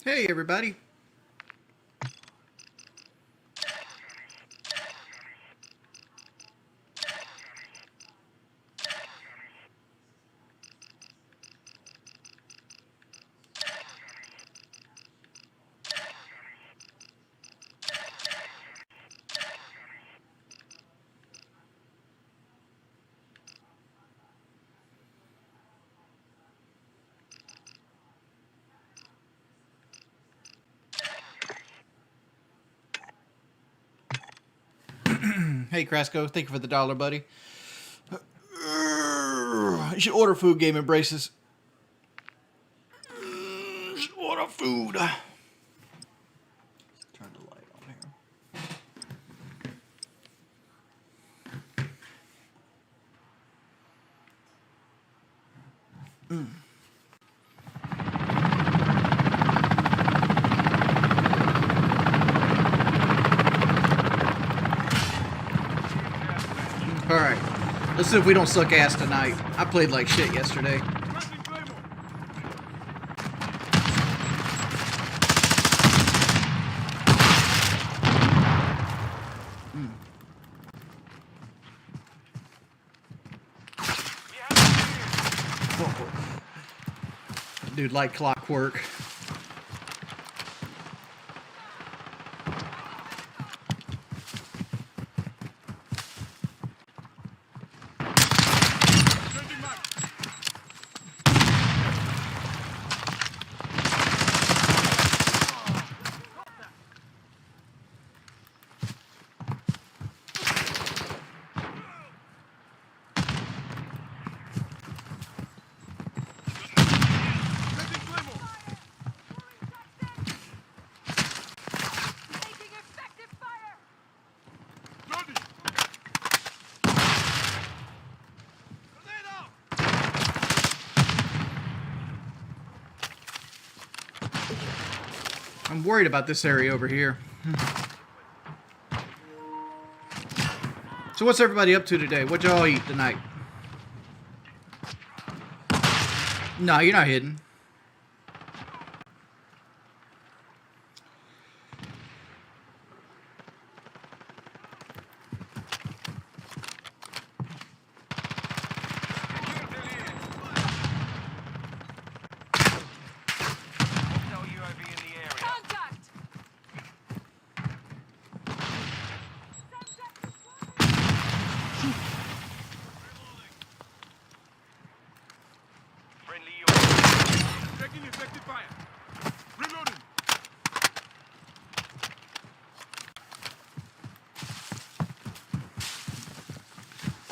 Hey, everybody. Hey, Crasco. Thank you for the $1, buddy. You should order food, Game Embraces. You should order food. Turn the light on here. Alright, let's see if we don't suck ass tonight. I played like shit yesterday. Dude, like clockwork. I'm worried about this area over here. So what's everybody up to today? What'd y'all eat tonight? No, you're not hidden.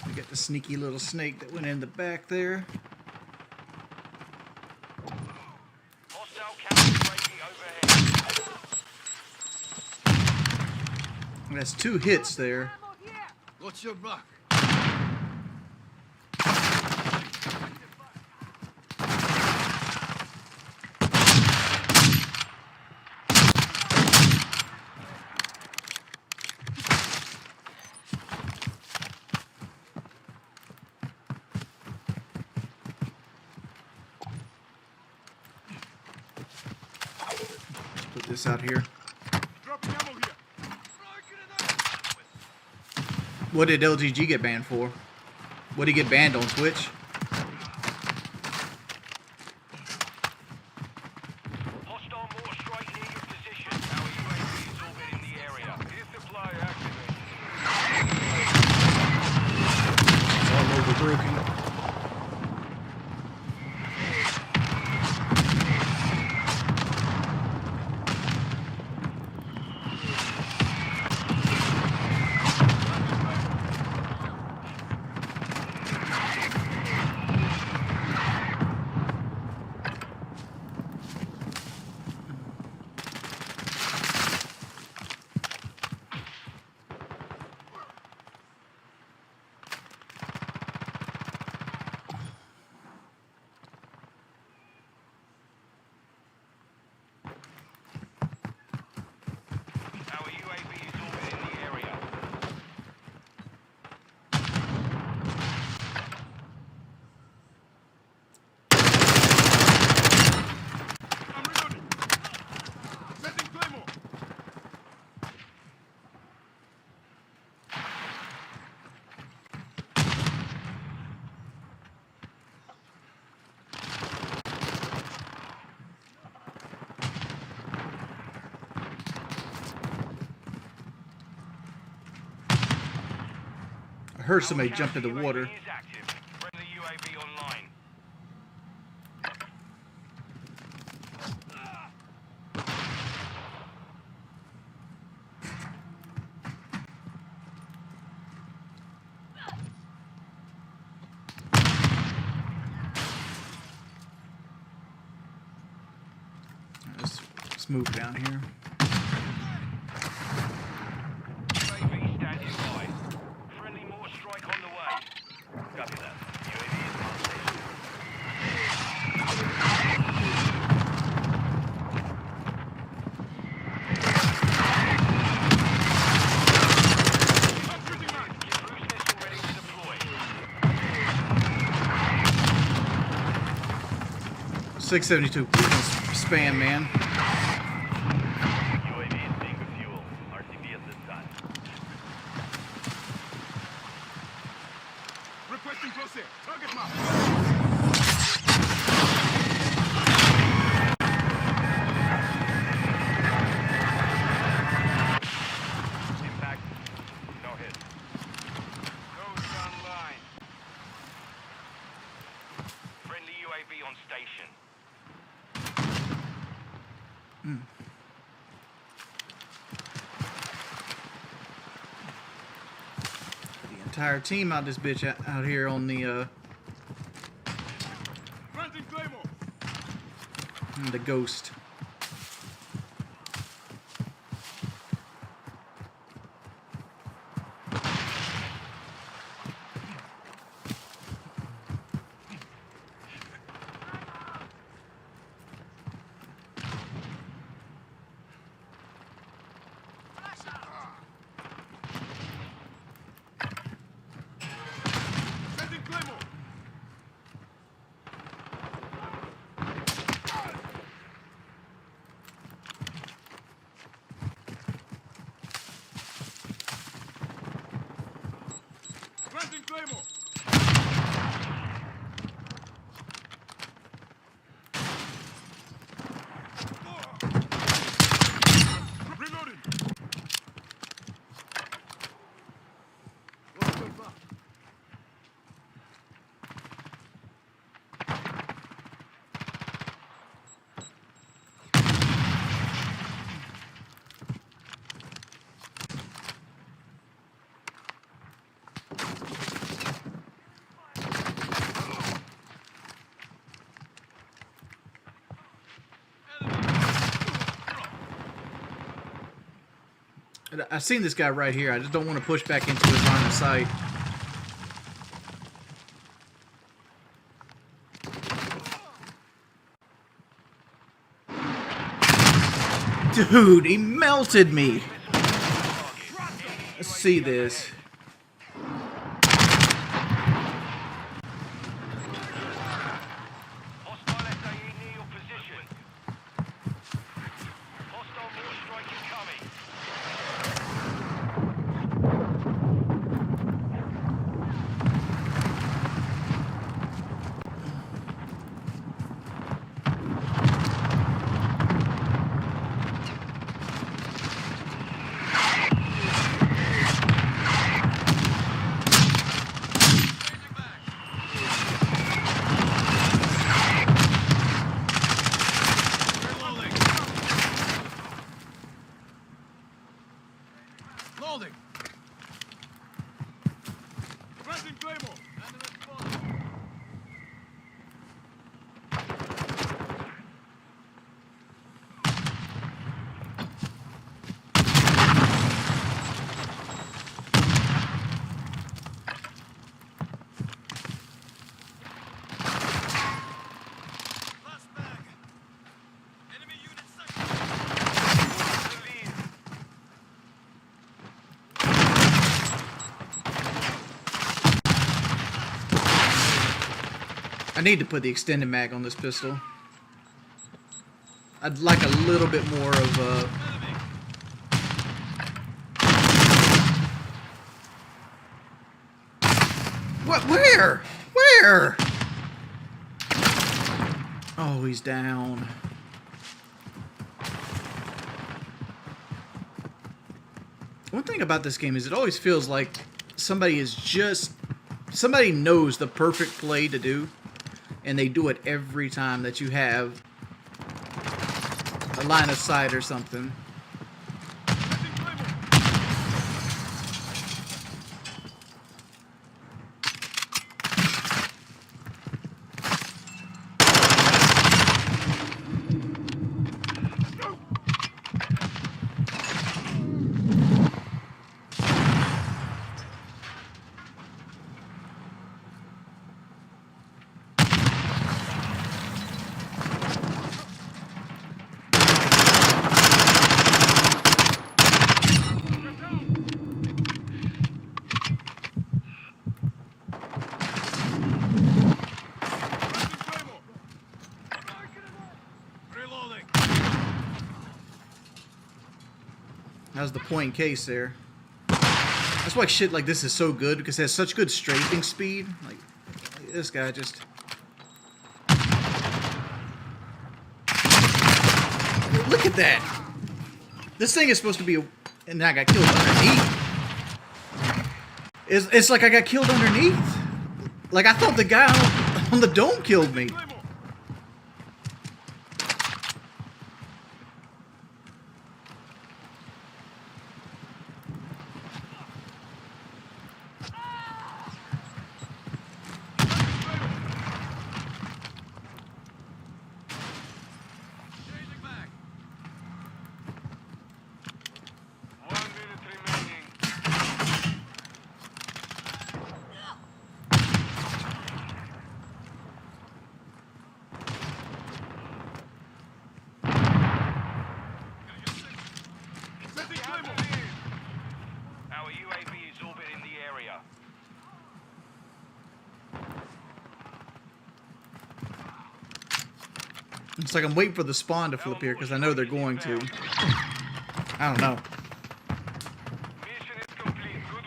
We got the sneaky little snake that went in the back there. That's 2 hits there. What's your back? Put this out here. What did LGG get banned for? What did he get banned on Twitch? Hostile mortar strike near your position. Our UAV is orbiting the area. Here's supply activated. It's all over broken. heard somebody jump in the water. UAV is active. Friendly UAV online. Let's move down here. UAV standing by. Friendly mortar strike on the way. Copy that. UAV is on station. Cruise missile ready to deploy. 672. Spam, man. UAV is being refueled. RTB at this time. Requesting close air. Target mark. Impact. No hit. Goes online. Friendly UAV on station. The entire team out this bitch out here on the Planting Claymore. Ghost. Planting Claymore. Planting Claymore. Reloading. What's going on? I've seen this guy right here. I just don't want to push back into his line of sight. Dude, he melted me. Let's see this. Hostile SAE near your position. Hostile mortar strike incoming. Loading. Planting Claymore. Enemy spotted. Last bag. Enemy unit sighted. I need to put the extended mag on this pistol. I'd like a little bit more of Enemy. What? Where? Where? Oh, he's down. One thing about this game is it always feels like somebody knows the perfect play to do, and they do it every time that you have a line of sight or something. Reloading. That was the point case there. That's why shit like this is so good, because it has such good strafing speed. Like this guy just... Look at that! This thing is supposed to be... And I got killed underneath. It's like I got killed underneath. Like I thought the guy on the dome killed me. Changing back. 1 minute remaining. Setting Claymore. Our UAV is orbiting the area. It's like I'm waiting for the spawn to flip here, because I know they're going to. I don't know. Mission is complete. Good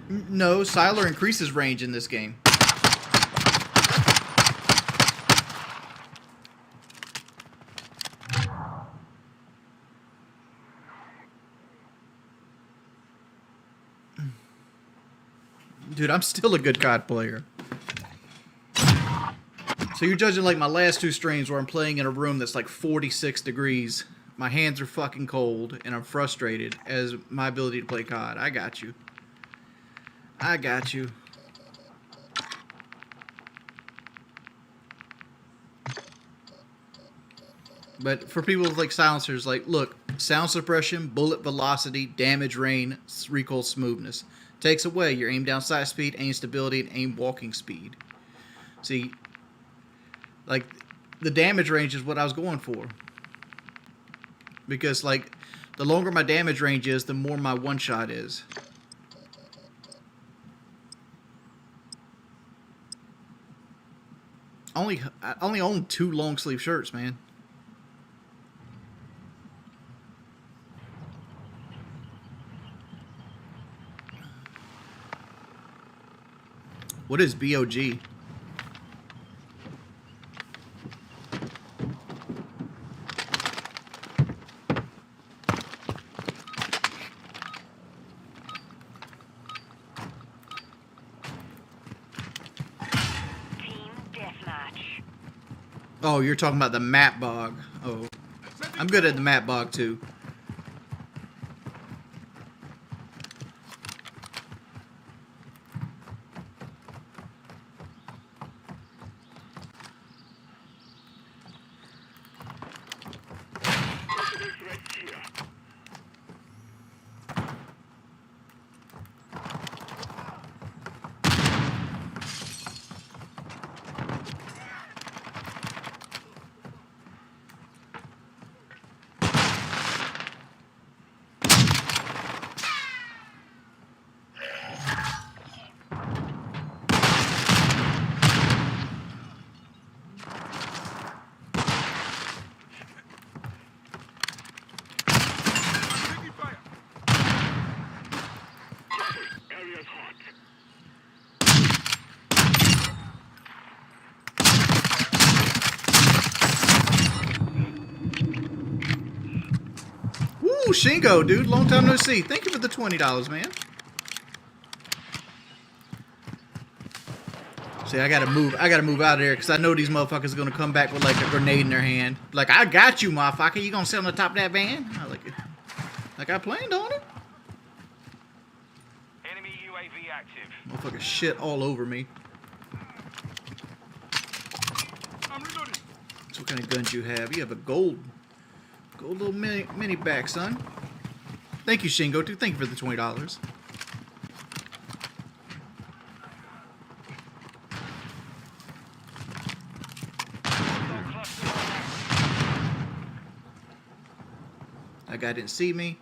work. No, Siler increases range in this game. Dude, I'm still a good COD player. So you're judging like my last two streams where I'm playing in a room that's like 46 degrees. My hands are fucking cold and I'm frustrated as my ability to play COD. I got you. I got you. But for people with like silencers, like, look, sound suppression, bullet velocity, damage range, recoil smoothness. Takes away your aim down sight speed, aim stability, and aim walking speed. See, like, the damage range is what I was going for. Because, like, the longer my damage range is, the more my one-shot is. I only own 2 long-sleeve shirts, man. What is BOG? Team deathmatch. Oh, you're talking about the map bog. Oh, I'm good at the map bog too. Shingo, dude. Long time no see. Thank you for the $20, man. See, I gotta move out of there because I know these motherfuckers are gonna come back with like a grenade in their hand. Like, I got you, motherfucker. You gonna sit on the top of that van? Like I planned on it. Enemy UAV active. Motherfucker shit all over me. I'm reloading. So what kind of guns you have? You have a gold little mini back, son. Thank you, Shingo, dude. Thank you for the $20. That guy didn't see me.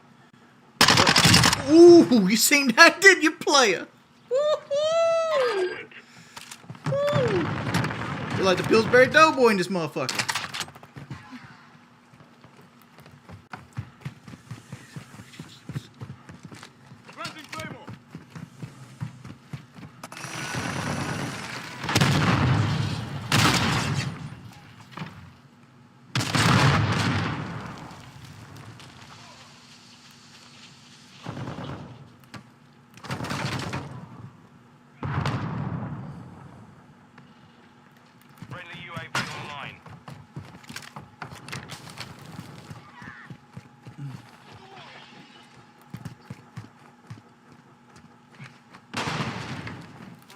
Ooh, you seen that, did you, player? Woo-hoo! Woo! You're like the Pillsbury Doughboy in this motherfucker. Planting Claymore. Friendly UAV online.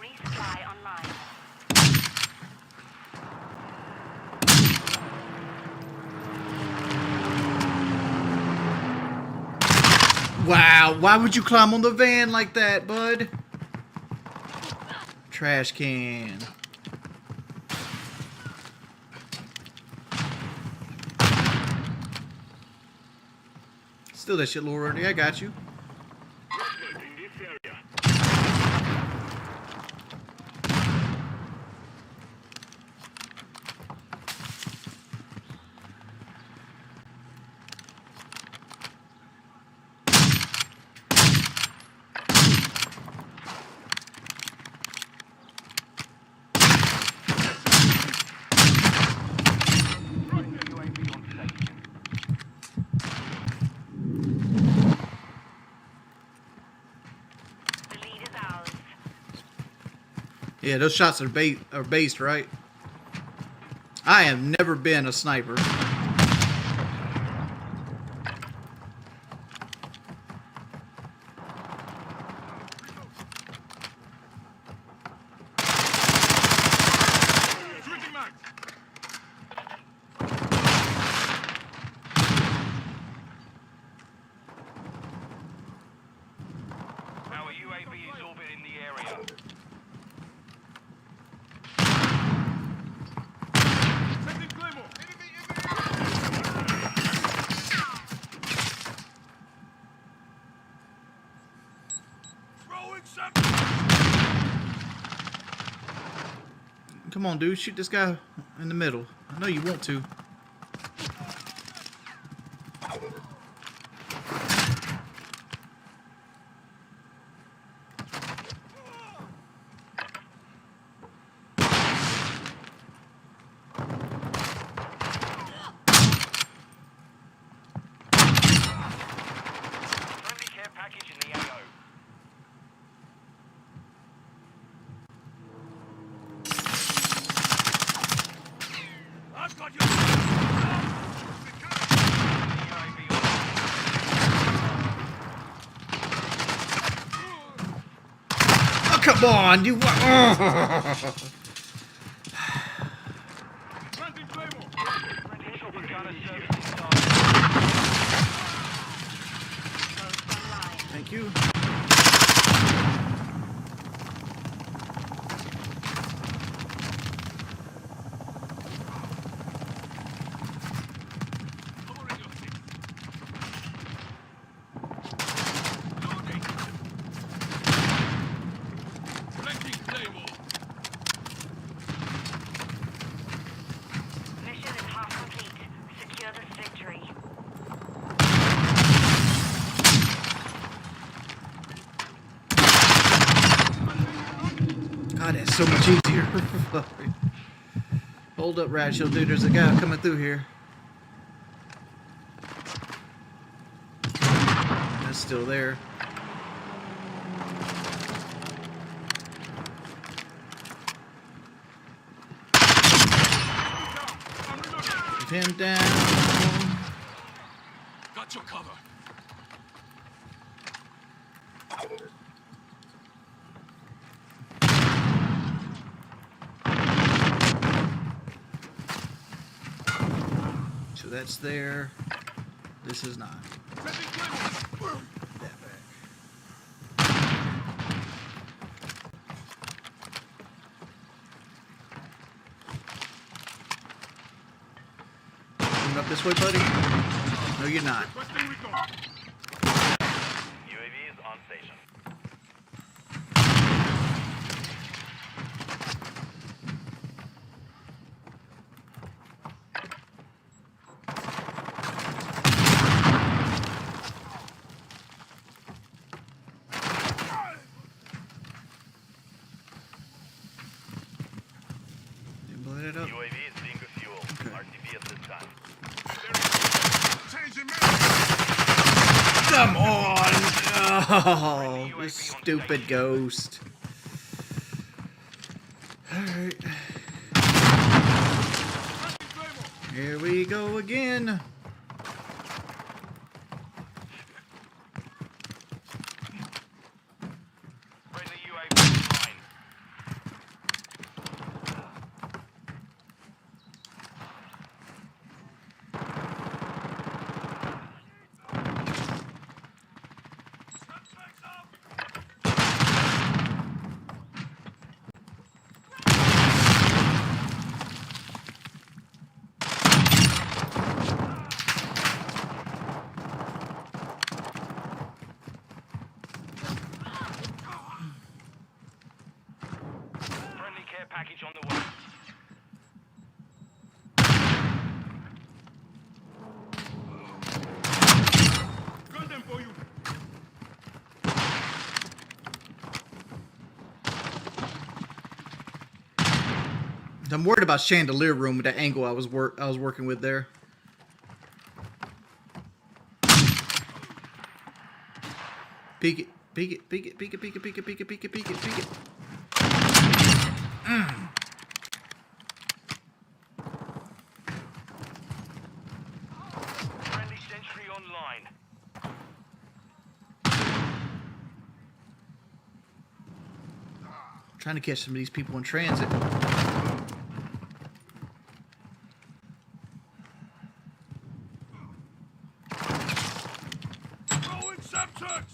Resupply online. Wow, why would you climb on the van like that, bud? Trash can. Still that shit, Lord. I got you. In this area. UAV on station. The lead is ours. Yeah, those shots are based, right? I have never been a sniper. Switching mags. Our UAV is orbiting the area. Setting Claymore. Throwing something. Come on, dude. Shoot this guy in the middle. I know you want to. Friendly care package in the AO. I've got you. UAV online. Oh, come on, you. Planting Claymore. Friendly chopper gunner servicing target. Both online. Thank you. Covering your six. Loading. Planting Claymore. Mission is half complete. Secure this victory. God, that's so much easier. Hold up, Radshield, dude. There's a guy coming through here. still there. Get him down. Got your cover. So that's there. This is not. Setting Claymore. Put that back. Coming up this way, buddy? No, you're not. Requesting recon. UAV is on station. Didn't blow that up. UAV is being refueled. RTB at this time. Changing man. Come on! Oh, this stupid ghost. Alright. Requesting Claymore. Here we go again. Friendly UAV online. Friendly care package on the way. Gun them for you. I'm worried about chandelier room with that angle I was working with there. Peek it, peek it, peek it, peek it, peek it, peek it, peek it, peek it, peek it, peek it. Friendly sentry online. Trying to catch some of these people in transit. Throwing Semtex.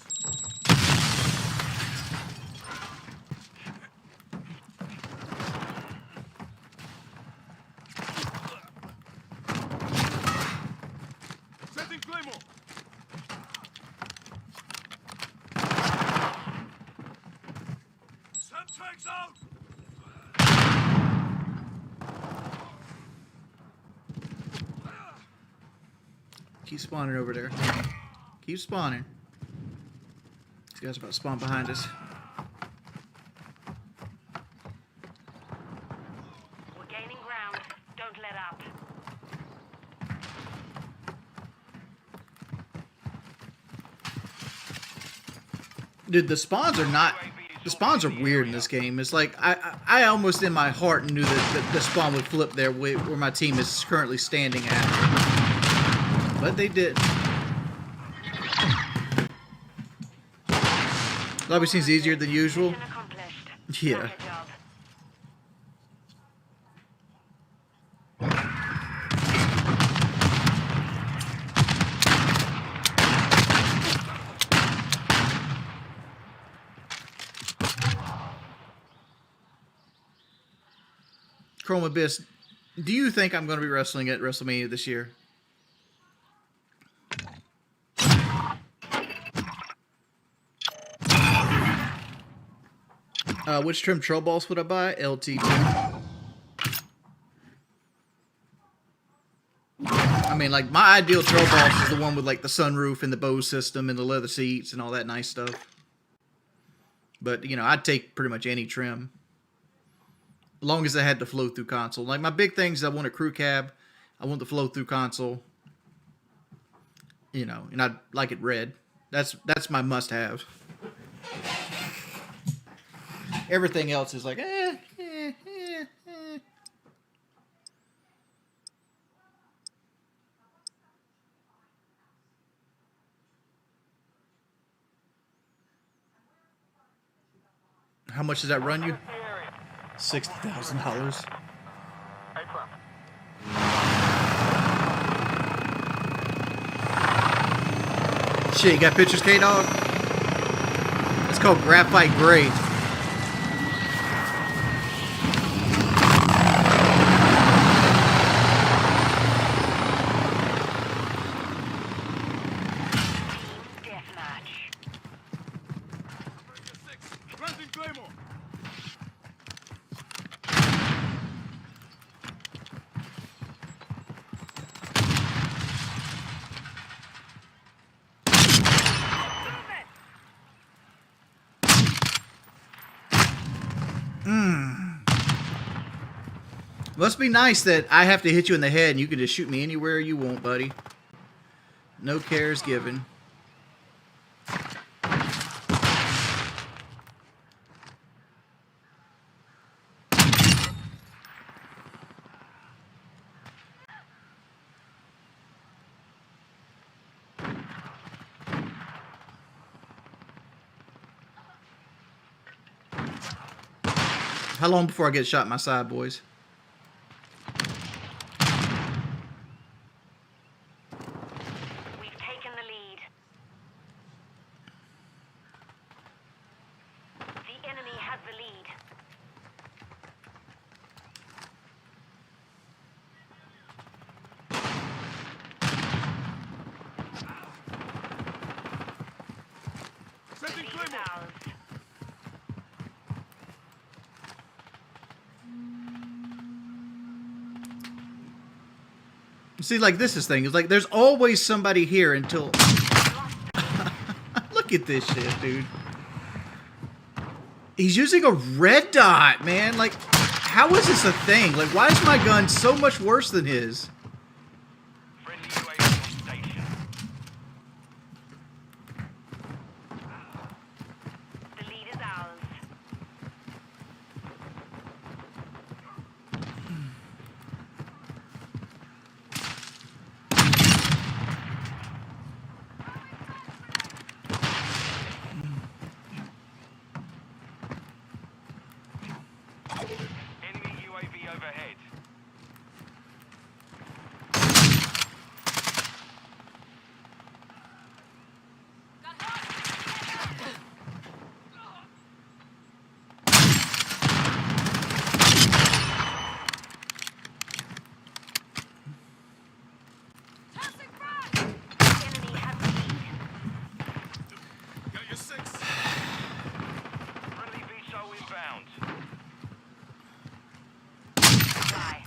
Setting Claymore. Semtex out. Keep spawning over there. Keep spawning. These guys are about to spawn behind us. We're gaining ground. Don't let up. Dude, the spawns are not. The spawns are weird in this game. It's like I almost in my heart knew that the spawn would flip there where my team is currently standing at, but they did. Lobby seems easier than usual. Mission accomplished. Yeah. Not a job. Chrome Abyss, do you think I'm going to be wrestling at WrestleMania this year? Which trim troll balls would I buy? LT2. I mean, like, my ideal troll boss is the one with, like, the sunroof and the Bose system and the leather seats and all that nice stuff. But, you know, I'd take pretty much any trim. As long as I had the flow-through console. Like, my big things, I want a crew cab. I want the flow-through console. You know, and I'd like it red. That's my must-have. Everything else is like, eh. How much does that run you? $60,000. Shit, you got pictures, K-Dog? It's called Graphite Gray. Deathmatch. Planting Claymore. Must be nice that I have to hit you in the head and you can just shoot me anywhere you want, buddy. No cares given. How long before I get shot in my side, boys? We've taken the lead. The enemy has the lead. The Setting lead is Claymore. ours. See, like this is thing. It's like there's always somebody here until. Look at this shit, dude. He's using a red dot, man. Like, how is this a thing? Like, why is my gun so much worse than his? Friendly UAV on station. The lead is ours. Enemy UAV overhead. Enemy has the lead. Got your 6. Friendly VSOL inbound. Die.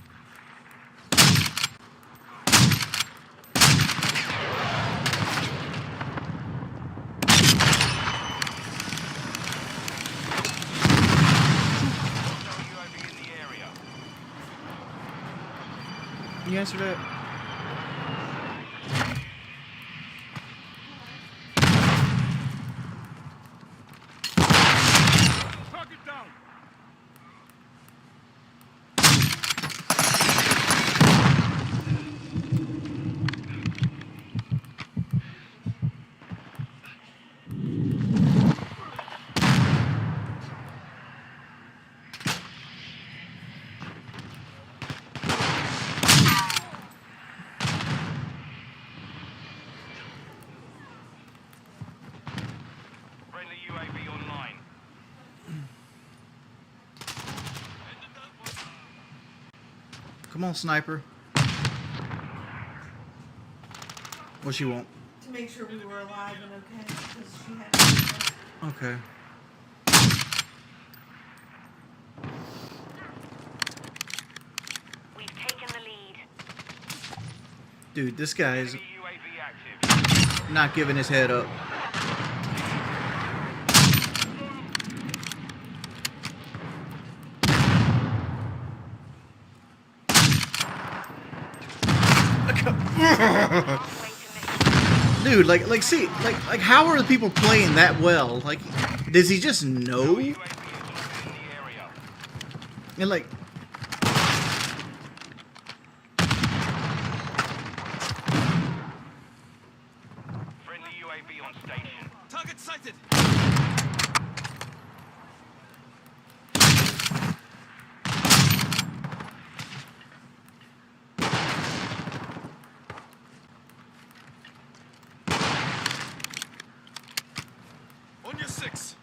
Hostile UAV in the area. Can you answer that? Target down. Friendly UAV online. Come on, sniper. What she want? To make sure we were alive and okay, because she had. Okay. We've taken the lead. Dude, this guy is Enemy UAV active. not giving his head up. Halfway to mission. Dude, see, how are the people playing that well? Like, does he just know? UAV is orbiting the area. And like, Friendly UAV on station. Target sighted. On your 6.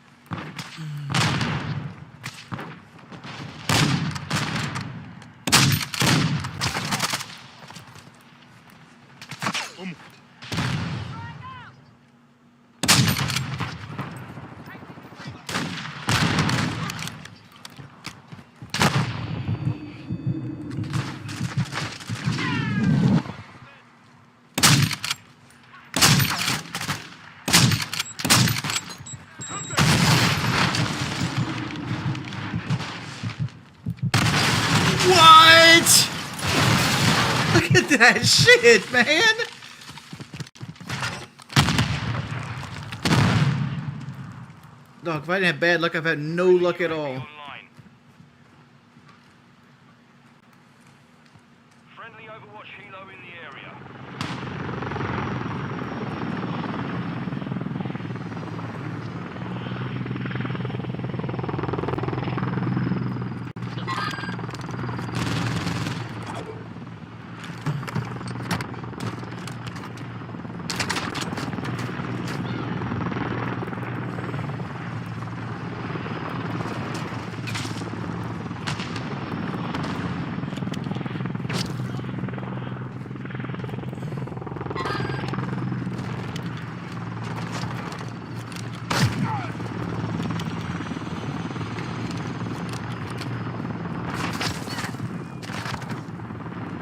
what? Look at that shit, man. Dog, if I didn't have bad luck, I've had no luck at all. Online. Friendly Overwatch helo in the area.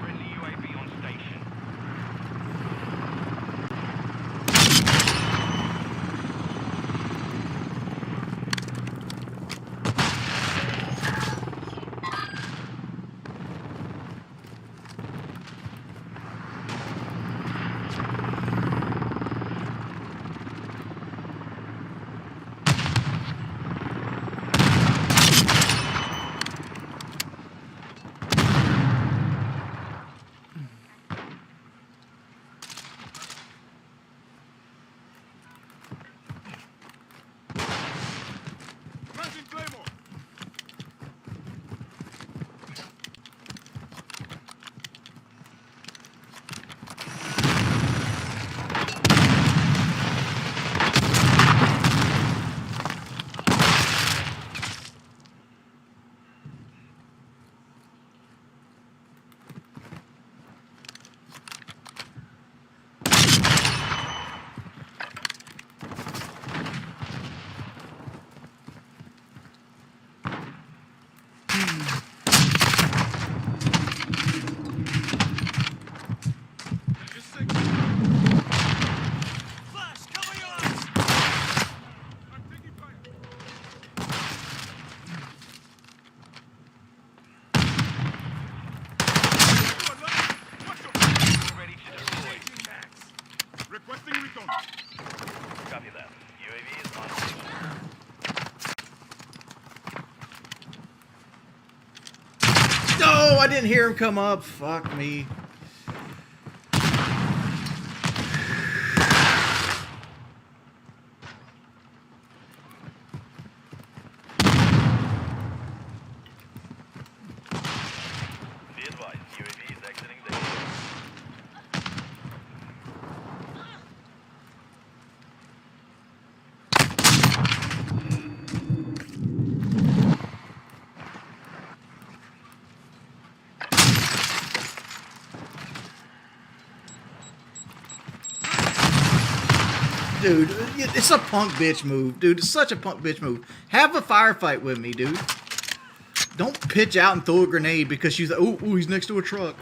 Friendly UAV on station. Planting Claymore. Your 6. Flash, cover your eyes. I'm taking fire. Ready to deploy. Requesting recon. Copy that. UAV is on station. No, I didn't hear him come up. Fuck me. Be advised, UAV is exiting the area. Dude, it's a punk bitch move, dude. It's such a punk bitch move. Have a firefight with me, dude. Don't pitch out and throw a grenade because she's oh, he's next to a truck.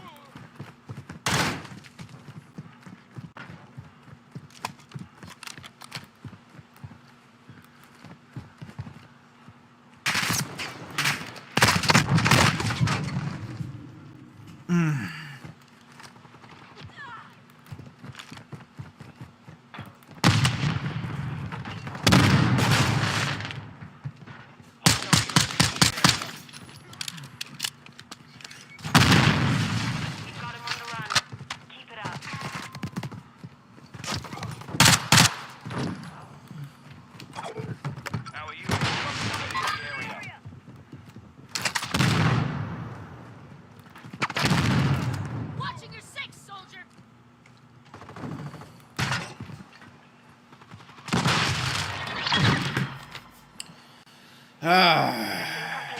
Ah,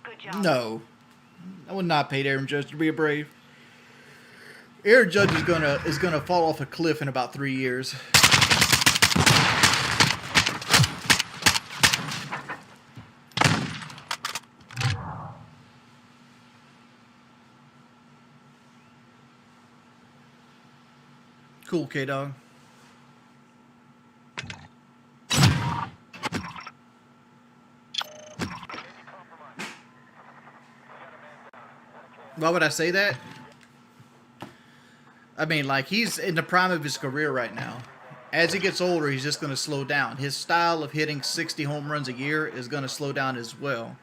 Good job. no. I would not pay Aaron Judge to be a Brave. Aaron Judge is gonna fall off a cliff in about 3 years. Cool, K-Dog. Why would I say that? I mean, like, he's in the prime of his career right now. As he gets older, he's just going to slow down. His style of hitting 60 home runs a year is going to slow down as well.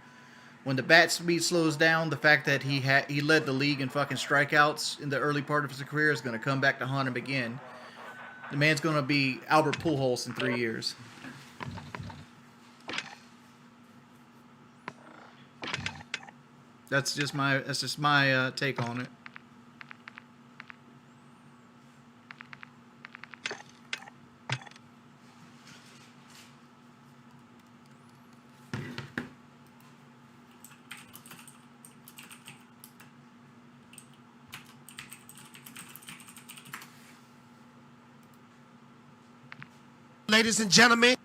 When the bat speed slows down, the fact that he led the league in fucking strikeouts in the early part of his career is going to come back to haunt him again. The man's going to be Albert Pujols in 3 years. That's just my take on it. Ladies and gentlemen.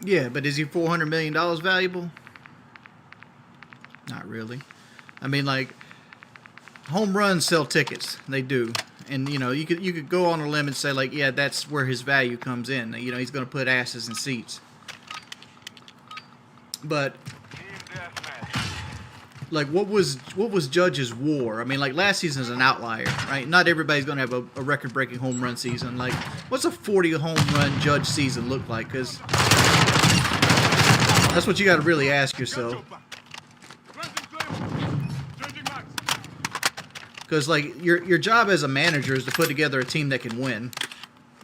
Yeah, but is he $400 million valuable? Not really. I mean, like, home runs sell tickets. They do. And, you know, you could go on a limb and say, like, yeah, that's where his value comes in. You know, he's going to put asses in seats. But, like, what was Judge's WAR? I mean, like, last season is an outlier, right? Not everybody's going to have a record-breaking home run season. Like, what's a 40 home run Judge season look like? Because that's what you got to really ask yourself. Because, like, your job as a manager is to put together a team that can win,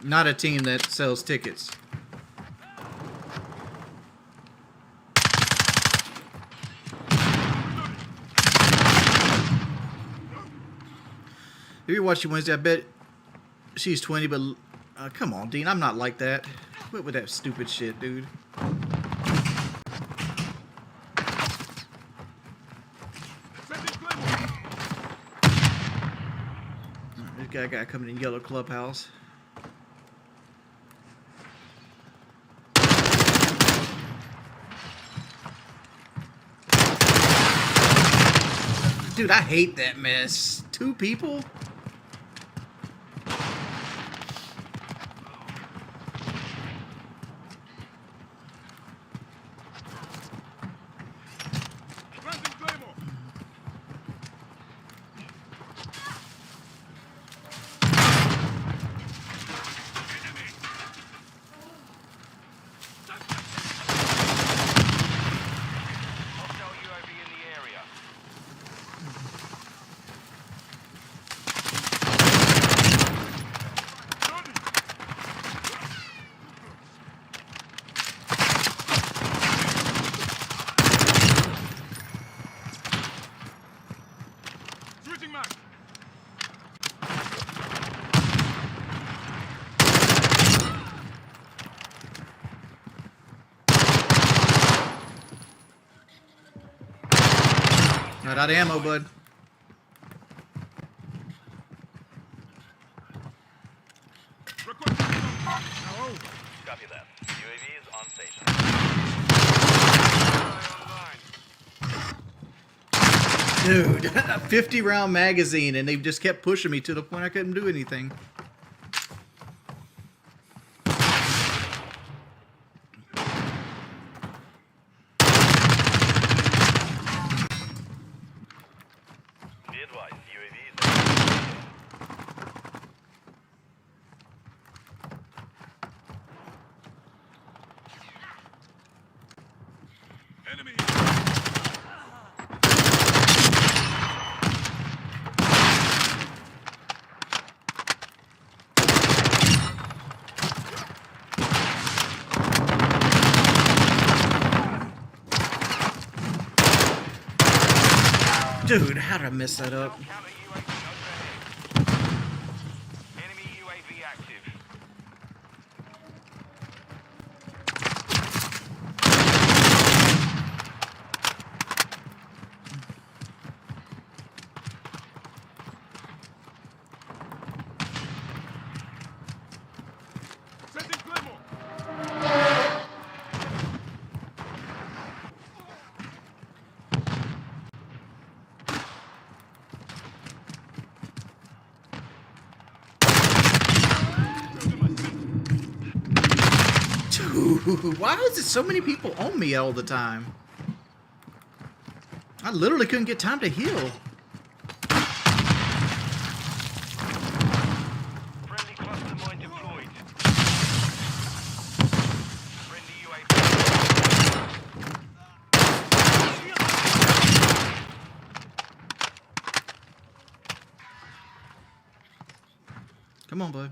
not a team that sells tickets. If you're watching Wednesday, I bet she's 20, but come on, Dean, I'm not like that. Quit with that stupid shit, dude. This guy coming in yellow clubhouse. Dude, I hate that mess. 2 people? Not out of ammo, bud. Copy that. UAV is on station. Dude, a 50-round magazine, and they just kept pushing me to the point I couldn't do anything. Dude, how did I mess that up? Counter UAV overhead. Enemy UAV active. Setting Claymore. Dude, why is it so many people on me all the time? I literally couldn't get time to heal. Friendly cluster mine deployed. Friendly UAV. Come on, bud.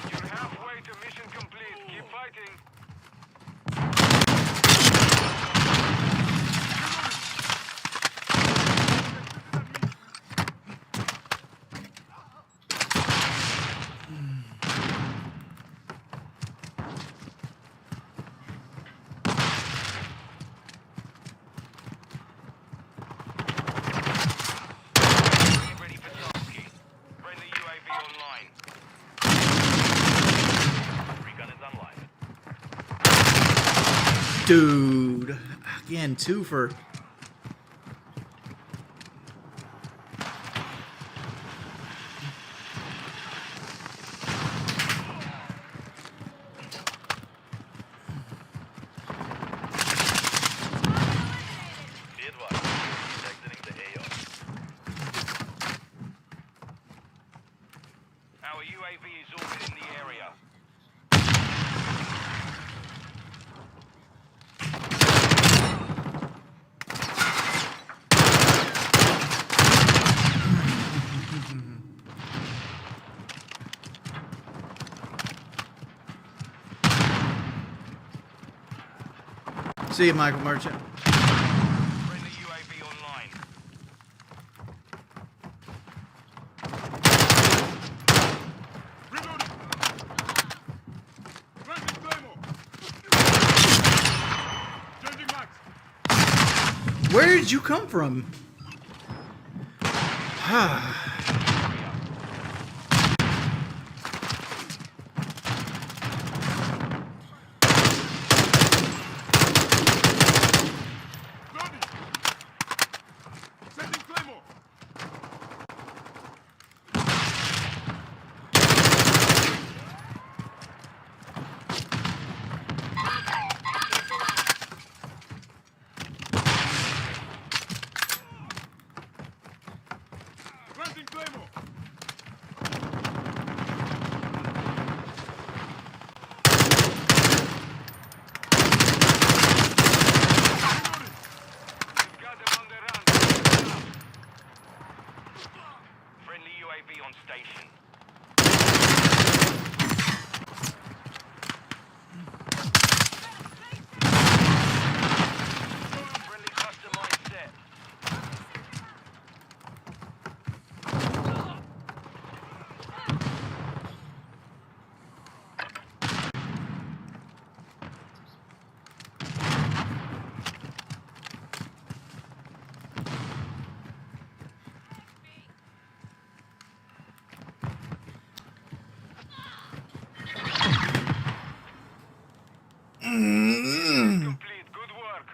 You're halfway to mission complete. Keep fighting. Get ready for tasking. Friendly UAV online. Recon is online. Dude. Again, 2 for... Be advised. He's exiting the AO. Our UAV is orbiting the area. See you, Michael Merchant. Friendly UAV online. Reloading. Planting Claymore. Changing max. Where did you come from? Loading. Setting Claymore. Planting Claymore. Reloading. You've got them on the run. Friendly UAV on station. Friendly cluster mine set. Complete. Good work.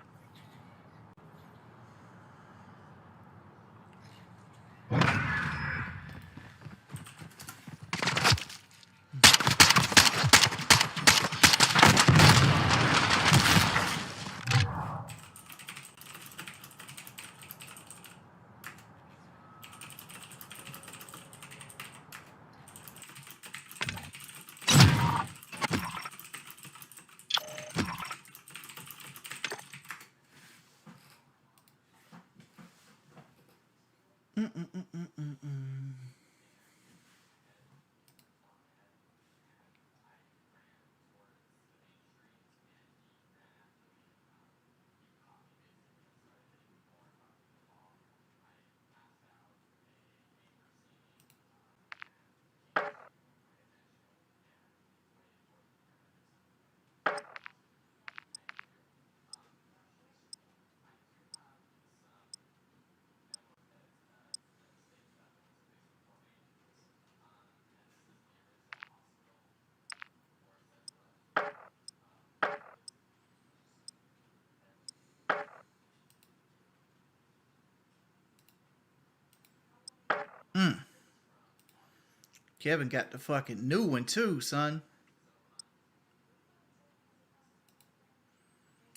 Kevin got the fucking new one too, son.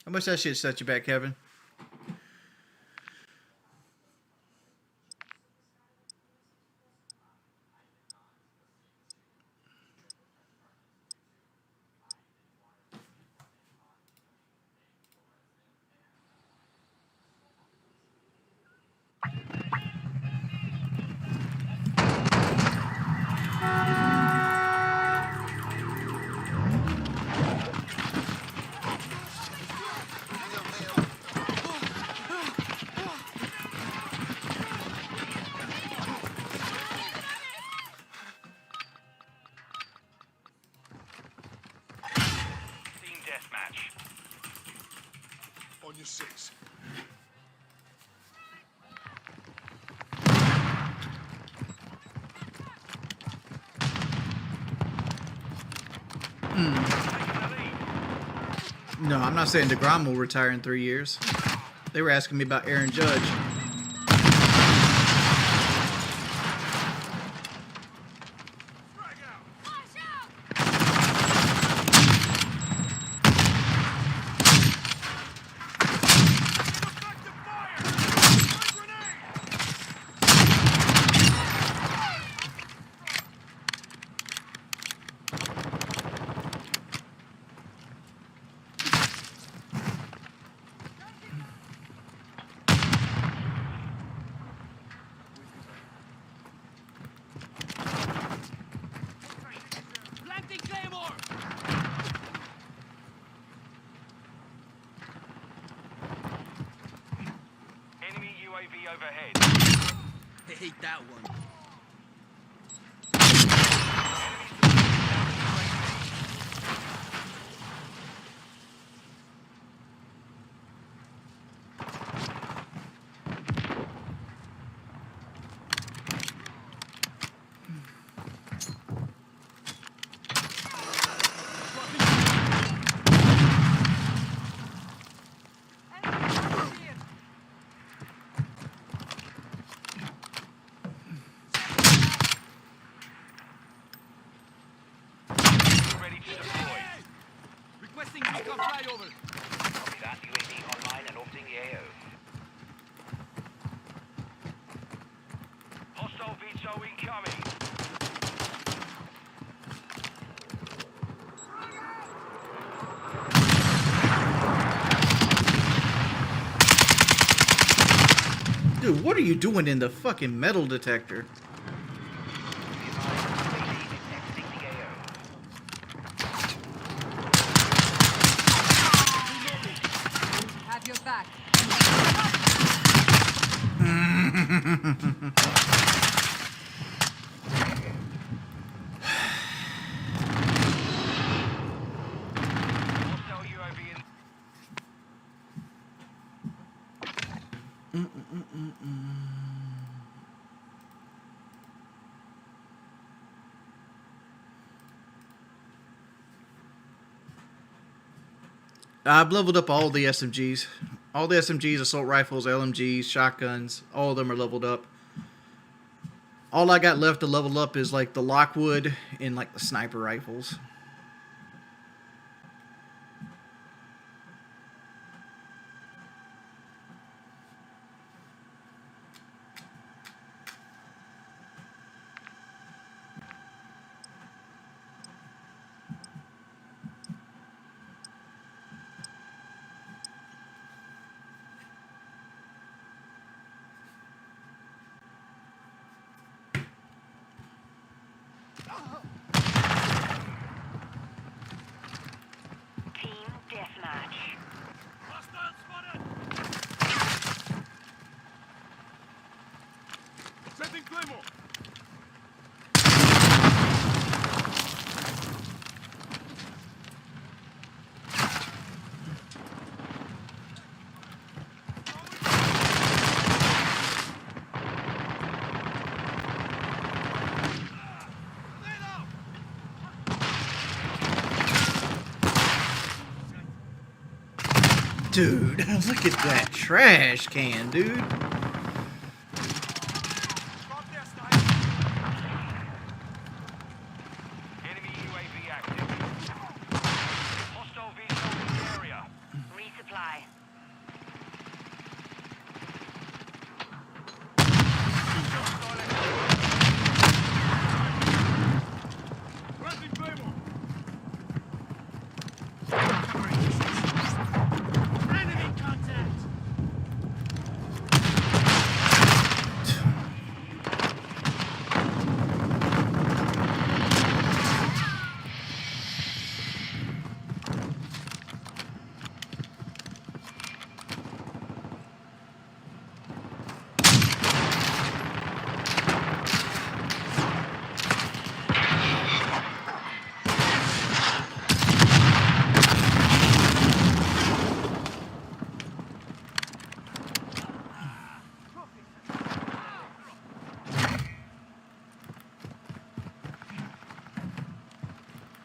How much that shit set you back, Kevin? Team deathmatch. On your six. Taking the lead. No, I'm not saying DeGrom will retire in 3 years. They were asking me about Aaron Judge. Frag out. Effective fire. Throwing grenade. Planting Claymore! Enemy UAV overhead. I hate that one. Ready to deploy. Requesting recon flyover. Copy that. UAV online and orbiting the AO. Hostile VTOL incoming. Dude, what are you doing in the fucking metal detector? Exiting the AO. Have your back. Hostile UAV in. I've leveled up all the SMGs. All the SMGs, assault rifles, LMGs, shotguns, all of them are leveled up. All I got left to level up is like the Lockwood and like the sniper rifles. Team deathmatch. Hostile spotted. Setting Claymore. Dude, look at that trash can, dude. Drop there, Sniper. Enemy UAV active. Hostile vehicle in the area. Resupply. Razzing Claymore. Enemy contact.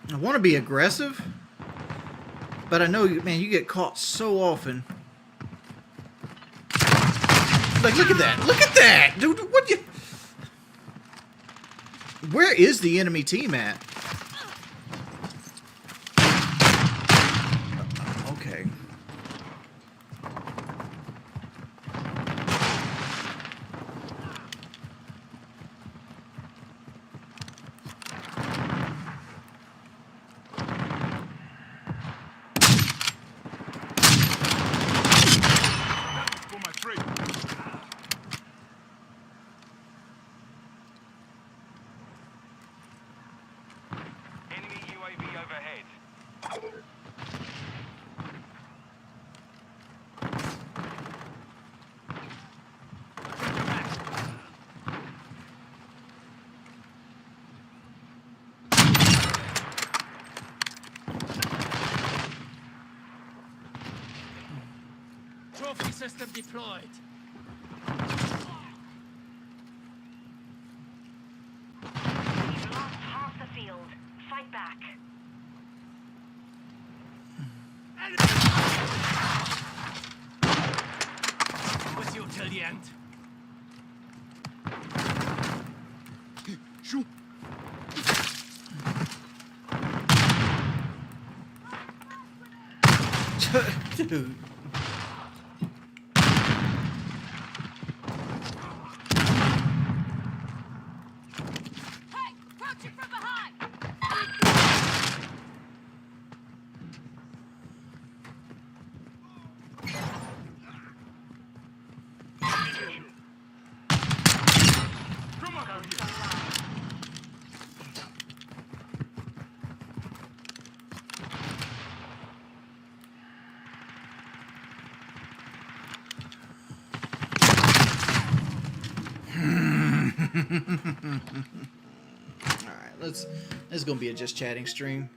I want to be aggressive, but I know, man, you get caught so often. Like, look at that! Look at that, dude! What you? Where is the enemy team at? Okay. For my trade. Enemy UAV overhead. Trophy system deployed. We've lost half the field. Fight back. With you till the end. Shoot. Dude. Hey, approaching from behind. Come up here. All right, let's. This is gonna be a just chatting stream.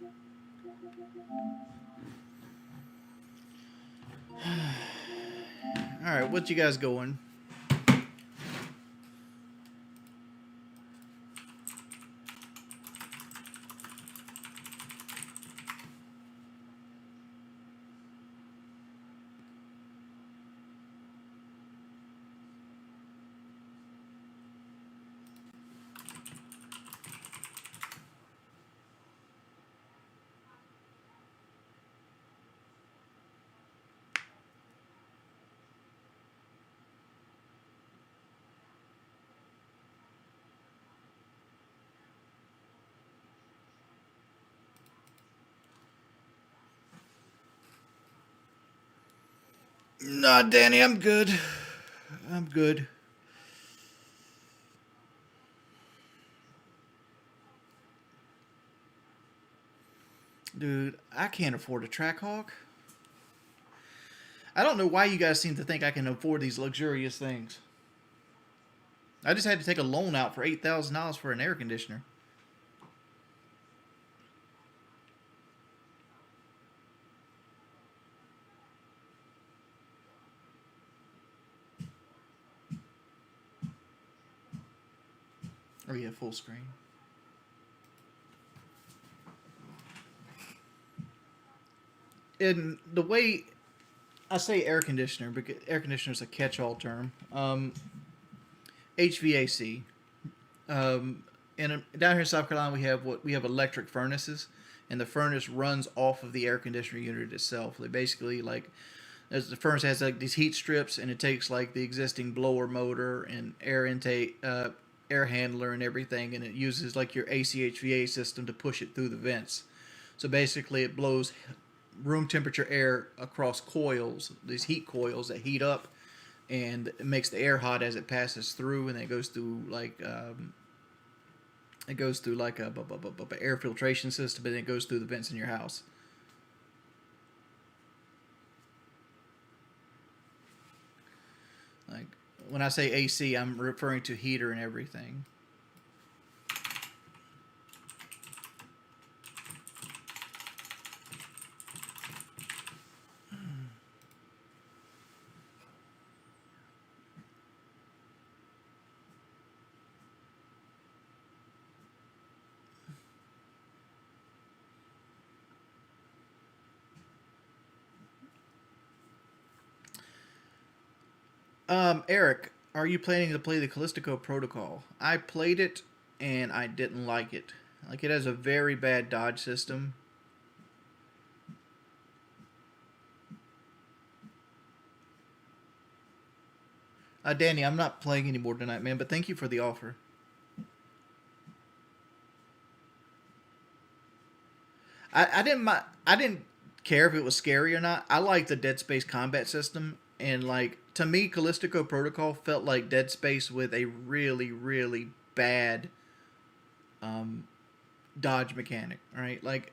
All right, what you guys going? Nah, Danny, I'm good. I'm good. Dude, I can't afford a Trackhawk. I don't know why you guys seem to think I can afford these luxurious things. I just had to take a loan out for $8,000 for an air conditioner. Oh yeah, full screen. And the way I say air conditioner because air conditioner is a catch-all term. HVAC. Down here in South Carolina, we have electric furnaces, and the furnace runs off of the air conditioner unit itself. They basically like, as the furnace has like these heat strips, and it takes like the existing blower motor and air intake, air handler, and everything, and it uses like your AC HVA system to push it through the vents. So basically, it blows room temperature air across coils, these heat coils that heat up, and it makes the air hot as it passes through, and it goes through like a air filtration system, and it goes through the vents in your house. Like when I say AC, I'm referring to heater and everything. Eric, are you planning to play the Callisto Protocol? I played it and I didn't like it. Like, it has a very bad dodge system. Danny, I'm not playing anymore tonight, man, but thank you for the offer. I didn't care if it was scary or not. I like the Dead Space combat system, and like, to me, Callisto Protocol felt like Dead Space with a really, really bad dodge mechanic. Right? Like,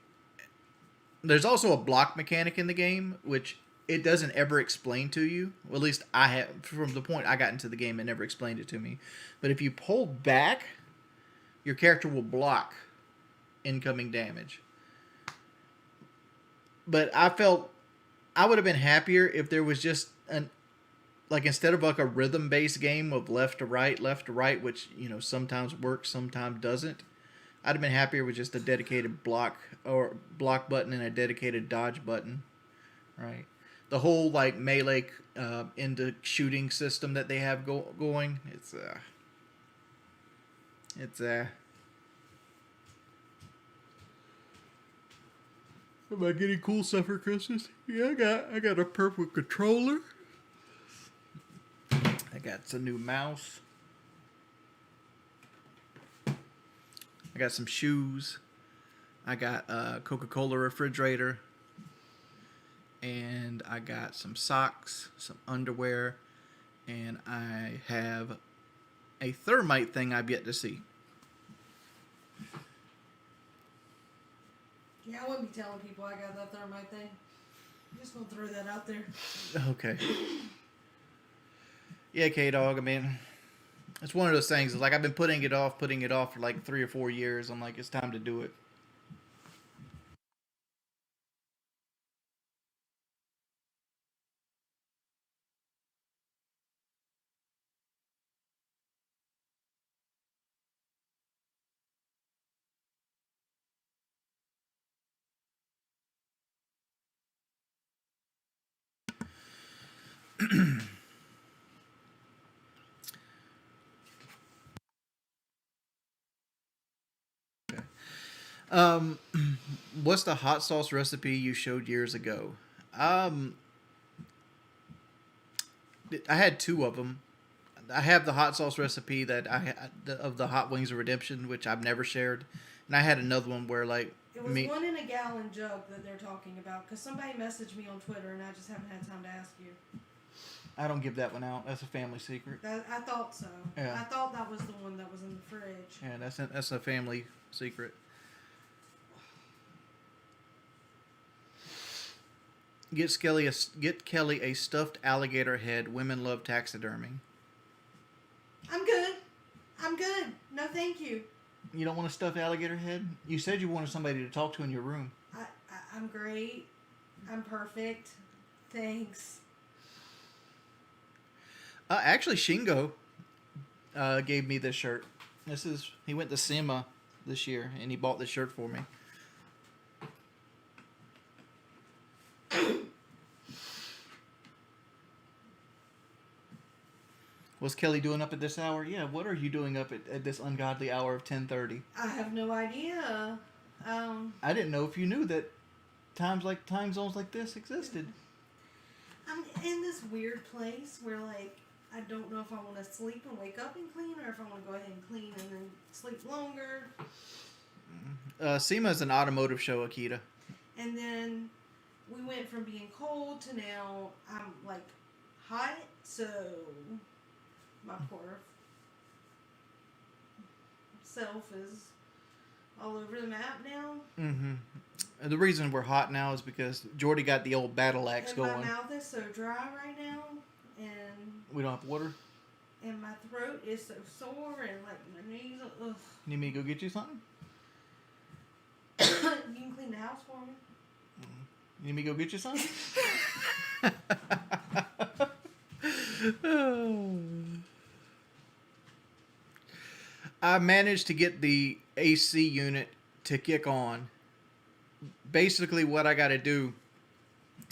there's also a block mechanic in the game, which it doesn't ever explain to you. Well, at least I have, from the point I got into the game, it never explained it to me. But if you pull back, your character will block incoming damage. But I felt I would have been happier if there was just like, instead of like a rhythm-based game of left to right, which, you know, sometimes works, sometimes doesn't. I'd have been happier with just a dedicated block button and a dedicated dodge button, right? The whole like melee into shooting system that they have going, Am I getting cool stuff for Christmas? Yeah, I got a purple controller. I got some new mouse. I got some shoes. I got a Coca-Cola refrigerator. And I got some socks, some underwear, and I have a thermite thing I've yet to see. Yeah, I wouldn't be telling people I got that thermite thing. I'm just gonna throw that out there. Okay. Yeah, K-Dog, I mean, it's one of those things. Like, I've been putting it off for like 3 or 4 years. I'm like, it's time to do it. What's the hot sauce recipe you showed years ago? I had 2 of them. I have the hot sauce recipe that of the hot wings of redemption, which I've never shared, and I had another one where like It was 1 in a gallon jug that they're talking about, because somebody messaged me on Twitter and I just haven't had time to ask you. I don't give that one out. That's a family secret. I thought so. Yeah. I thought that was the one that was in the fridge. Yeah, that's a family secret. Get Kelly a stuffed alligator head. Women love taxidermy. I'm good. No, thank you. You don't want a stuffed alligator head? You said you wanted somebody to talk to in your room. I'm great. I'm perfect. Thanks. Actually, Shingo gave me this shirt. He went to SEMA this year, and he bought this shirt for me. What's Kelly doing up at this hour? Yeah, what are you doing up at this ungodly hour of 10:30? I have no idea. I didn't know if you knew that time zones like this existed. I'm in this weird place where, like, I don't know if I want to sleep and wake up and clean, or if I want to go ahead and clean and then sleep longer. SEMA is an automotive show, Akita. And then we went from being cold to now I'm, like, hot, so my poor self is all over the map now. Mm-hmm. And the reason we're hot now is because Jordy got the old battle axe And going. my mouth is so dry right now, and We don't have water. and my throat is so sore, and like my knees. Ugh. Need me to go get you something? You can clean the house for me. You need me to go get you something? I managed to get the AC unit to kick on. Basically, what I got to do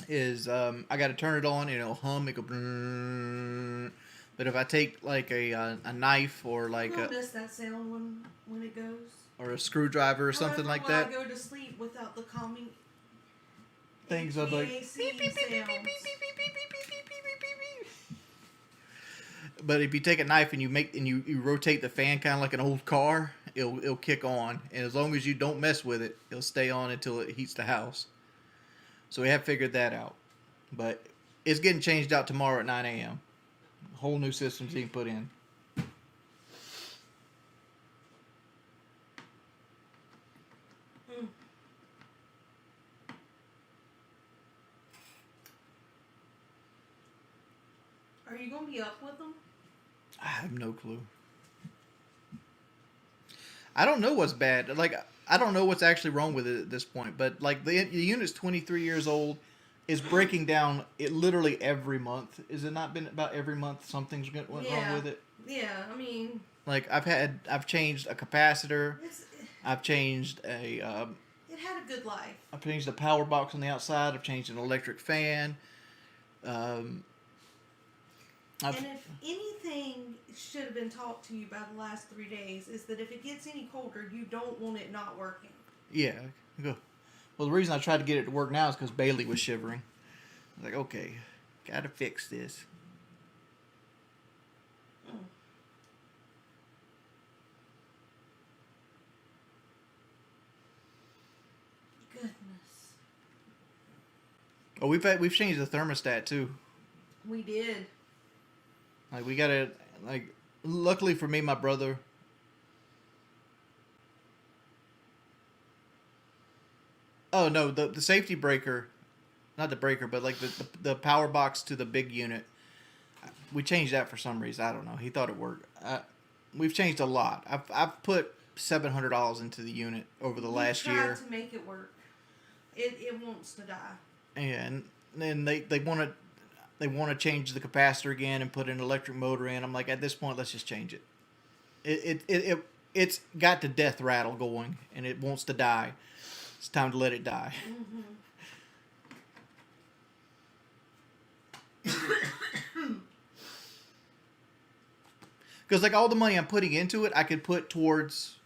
is I got to turn it on and it'll hum. It go. Brrrr. But if I take like a knife or like I'll miss that sound when it goes. or a screwdriver or something like that, I go to sleep without the calming things of like. HVAC sounds. But if you take a knife and you rotate the fan kind of like an old car, it'll kick on, and as long as you don't mess with it, it'll stay on until it heats the house. So we have figured that out, but it's getting changed out tomorrow at 9 a.m. Whole new system's being put in. Are you gonna be up with them? I have no clue. I don't know what's bad. Like, I don't know what's actually wrong with it at this point. But like the unit's 23 years old, is breaking down. It literally every month. Is it not been about every month something's went wrong with it? Yeah, I mean, Like I've changed a capacitor. it's, I've changed a. it had a good life. I've changed the power box on the outside. I've changed an electric fan. And if anything should have been taught to you by the last 3 days, is that if it gets any colder, you don't want it not working. Yeah. Go. Well, the reason I tried to get it to work now is because Bailey was shivering. I was like, okay, gotta fix this. Goodness. Oh, we've changed the thermostat too. We did. Like we gotta like. Luckily for me, my brother. Oh no, the safety breaker, not the breaker, but like the power box to the big unit. We changed that for some reason. I don't know. He thought it worked. We've changed a lot. I've put $700 into the unit over the last year. We tried to make it work. It wants to die. Yeah, and then they want to change the capacitor again and put an electric motor in. I'm like, at this point, let's just change it. It's got the death rattle going, and it wants to die. It's time to let it die. Because like all the money I'm putting into it, I could put towards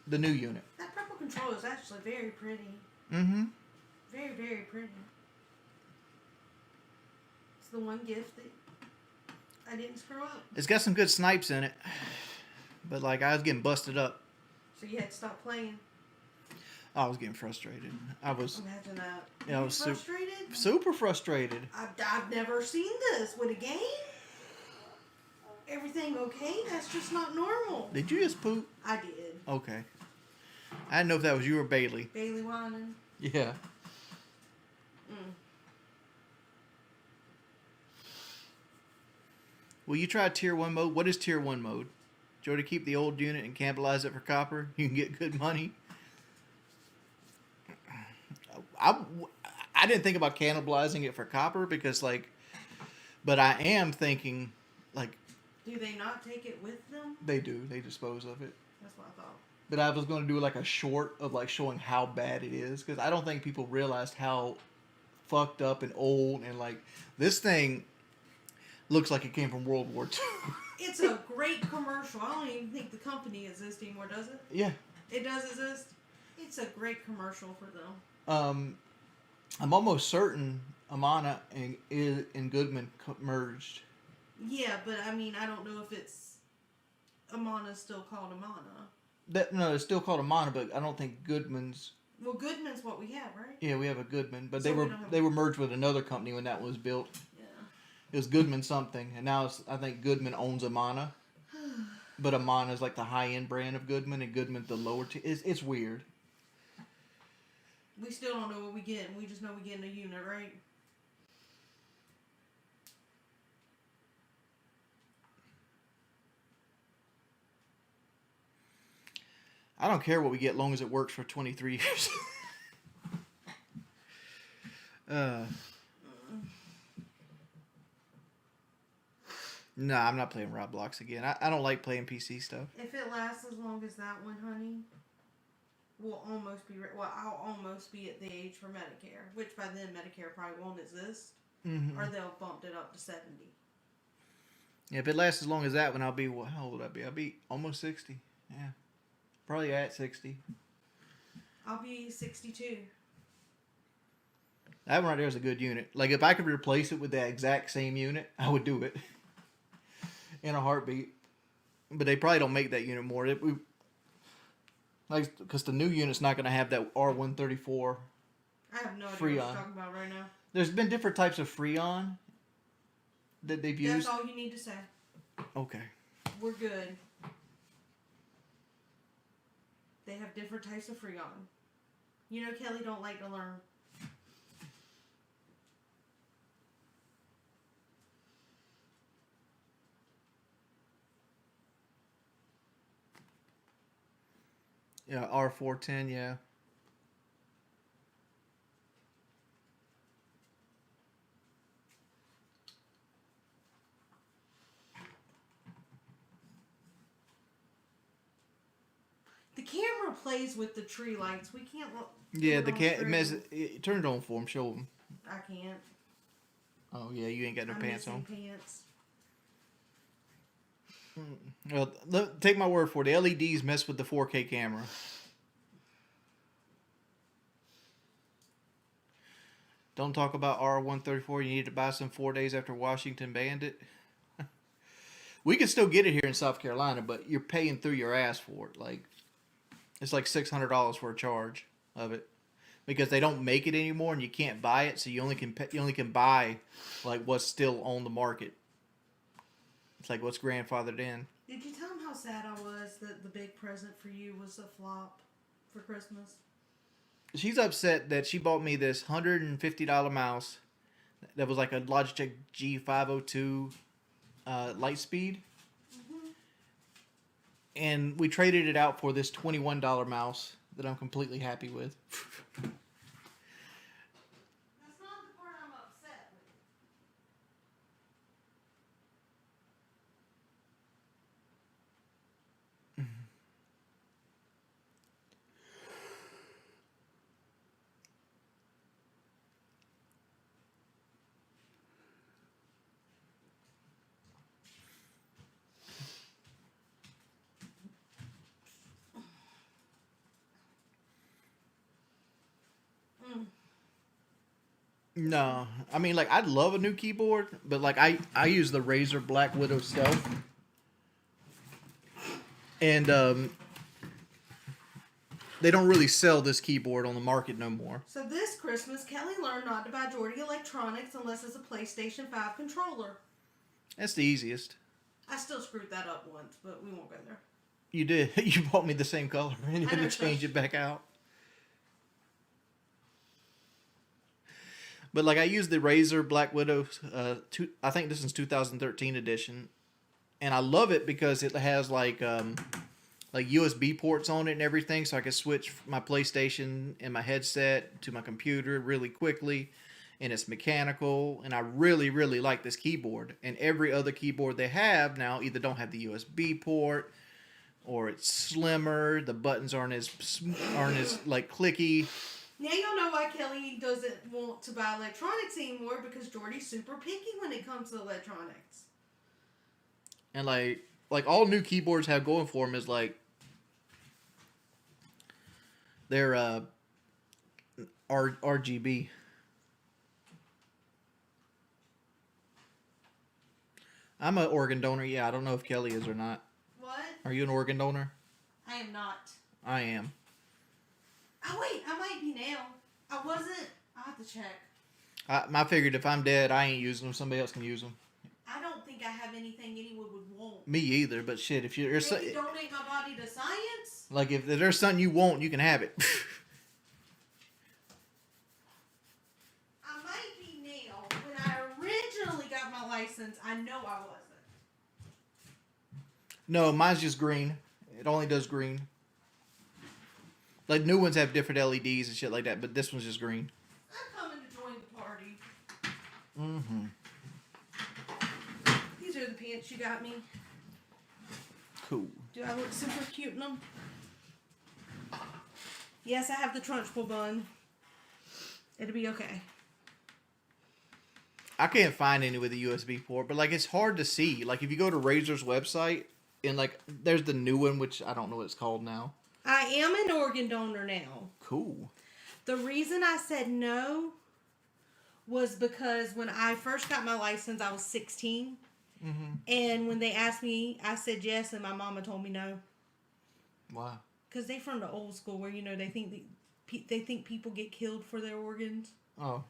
the new unit. That purple control is actually very pretty. Mm-hmm. Very, very pretty. It's the one gift that I didn't screw up. It's got some good snipes in it, but like I was getting busted up. So you had to stop playing. I was getting frustrated. I was Imagine that. Yeah, I You was frustrated. super frustrated. I've never seen this with a game. Everything okay? That's just not normal. Did you just poop? I did. Okay. I didn't know if that was you or Bailey. Bailey whining. Yeah. Will you try tier 1 mode? What is tier 1 mode? Do you want to keep the old unit and cannibalize it for copper? You can get good money. I didn't think about cannibalizing it for copper because like, but I am thinking like. Do they not take it with them? They do. They dispose of it. That's what I thought. But I was going to do like a short of like showing how bad it is because I don't think people realized how fucked up and old and like this thing looks like it came from World War II. It's a great commercial. I don't even think the company exists anymore, does it? Yeah. It does exist. It's a great commercial for them. I'm almost certain Amana and Goodman merged. Yeah, but I mean, I don't know if it's Amana's still called Amana. No, it's still called Amana, but I don't think Goodman's. Well, Goodman's what we have, right? Yeah, we have a Goodman, but So they we were don't have- they were merged with another company when that was built. Yeah. It was Goodman something, and now I think Goodman owns Amana, but Amana is like the high end brand of Goodman, and Goodman's the lower tier. It's weird. We still don't know what we get. We just know we getting a unit, right? I don't care what we get, long as it works for 23 years. Nah, I'm not playing Roblox again. I don't like playing PC stuff. If it lasts as long as that one, honey, we'll almost be. Well, I'll almost be at the age for Medicare, which by then Medicare probably won't exist, or they'll bumped it up to 70. Yeah, if it lasts as long as that one, I'll be. Well, how old would I be? I'll be almost 60. Yeah, probably at 60. I'll be 62. That one right there is a good unit. Like, if I could replace it with that exact same unit, I would do it. In a heartbeat. But they probably don't make that unit more. Because the new unit's not going to have that R134. I have no idea Freon. what you're talking about right now. There's been different types of Freon that they've used. That's all you need to say. Okay. We're good. They have different types of Freon. You know Kelly don't like to learn. Yeah, R410, yeah. The camera plays with the tree lights. We can't look. Yeah, turn it on for them, show them. I can't. Oh, yeah, you ain't got no I'm pants missing on. pants. Well, take my word for it. The LEDs mess with the 4K camera. Don't talk about R134. You need to buy some 4 days after Washington banned it. We can still get it here in South Carolina, but you're paying through your ass for it. Like, it's like $600 for a charge of it, because they don't make it anymore and you can't buy it. So you only can buy like what's still on the market. It's like what's grandfathered in. Did you tell him how sad I was that the big present for you was a flop for Christmas? She's upset that she bought me this $150 mouse that was like a Logitech G502 Lightspeed. Mm-hmm. And we traded it out for this $21 mouse that I'm completely happy with. That's not the part I'm upset with. No, I mean, like, I'd love a new keyboard, but like I use the Razer Black Widow Stealth, and they don't really sell this keyboard on the market no more. So this Christmas, Kelly learned not to buy Jordy electronics unless it's a PlayStation 5 controller. That's the easiest. I still screwed that up once, but we won't go there. You did. You bought me the same color and you I had know, to change so- it back out. But like, I use the Razer Black Widow. I think this is 2013 edition, and I love it because it has like USB ports on it and everything, so I can switch my PlayStation and my headset to my computer really quickly, and it's mechanical, and I really, really like this keyboard. And every other keyboard they have now either don't have the USB port, or it's slimmer, the buttons aren't as like clicky. Now y'all know why Kelly doesn't want to buy electronics anymore, because Jordy's super picky when it comes to electronics. And like all new keyboards have going for them is like they're RGB. I'm an organ donor. Yeah, I don't know if Kelly is or not. What? Are you an organ donor? I am not. I am. Oh wait, I might be now. I wasn't. I have to check. I figured if I'm dead, I ain't using them. Somebody else can use them. I don't think I have anything anyone would want. Me either. But shit, if you're Maybe donate my body to science. like if there's something you want, you can have it. I might be now. When I originally got my license, I know I wasn't. No, mine's just green. It only does green. Like new ones have different LEDs and shit like that, but this one's just green. I'm coming to join the party. Mm-hmm. These are the pants you got me. Cool. Do I look super cute in them? Yes, I have the Trunchbull bun. It'll be okay. I can't find any with a USB port, but like it's hard to see. Like if you go to Razer's website and like there's the new one, which I don't know what it's called now. I am an organ donor now. Cool. The reason I said no was because when I first got my license, I was 16. Mm-hmm. And when they asked me, I said yes, and my mama told me no. Wow. Because they from the old school where, you know, they think people get killed for their organs. Oh.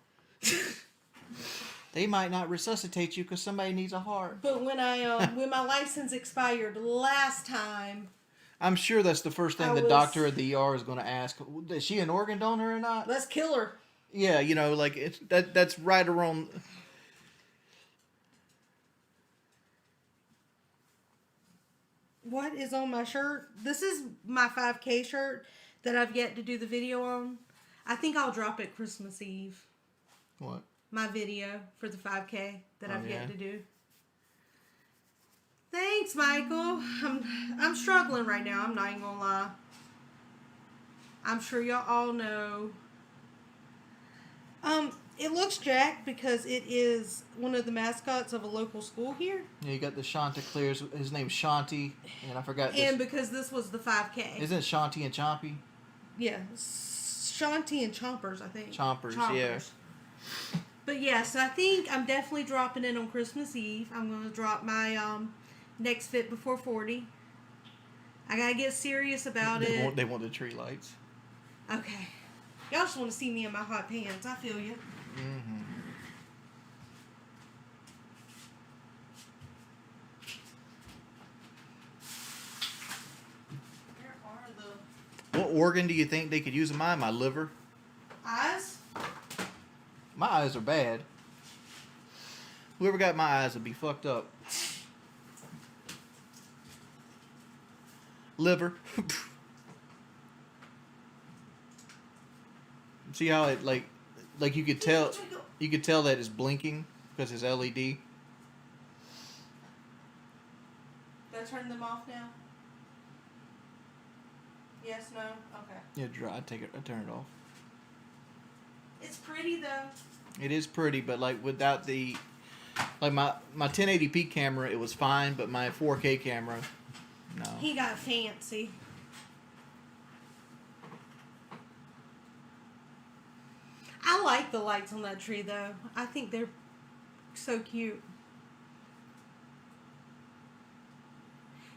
They might not resuscitate you because somebody needs a heart. But when when my license expired last time, I'm sure that's the first thing the doctor at the ER is going to ask. Is she an organ donor or not? let's kill her. Yeah, you know, like it's that's right around. What is on my shirt? This is my 5K shirt that I've yet to do the video on. I think I'll drop it Christmas Eve. What? My video for the 5K that I've yeah. yet to do. Thanks, Michael. I'm struggling right now. I'm not even gonna lie. I'm sure y'all all know. It looks jacked because it is one of the mascots of a local school here. Yeah, you got the Chanticleers. His name's Shanti, and I forgot this. And because this was the 5K. Isn't it Shanti and Chompy? Yeah. Shanti and Chompers, I think. Chompers, yeah. But yeah, so I think I'm definitely dropping it on Christmas Eve. I'm going to drop my next Fit Before 40. I got to get serious about it. They want the tree lights. Okay. Y'all just want to see me in my hot pants. I feel you. Mm-hmm. Where are the What organ do you think they could use in mine? My liver? eyes? My eyes are bad. Whoever got my eyes would be fucked up. Liver. See how it like you could tell that it's blinking because it's LED. Did I turn them off now? Yes, no? Okay. Yeah, I turn it off. It's pretty though. It is pretty, but like without the like my 1080p camera, it was fine, but my 4K camera, no. He got fancy. I like the lights on that tree though. I think they're so cute.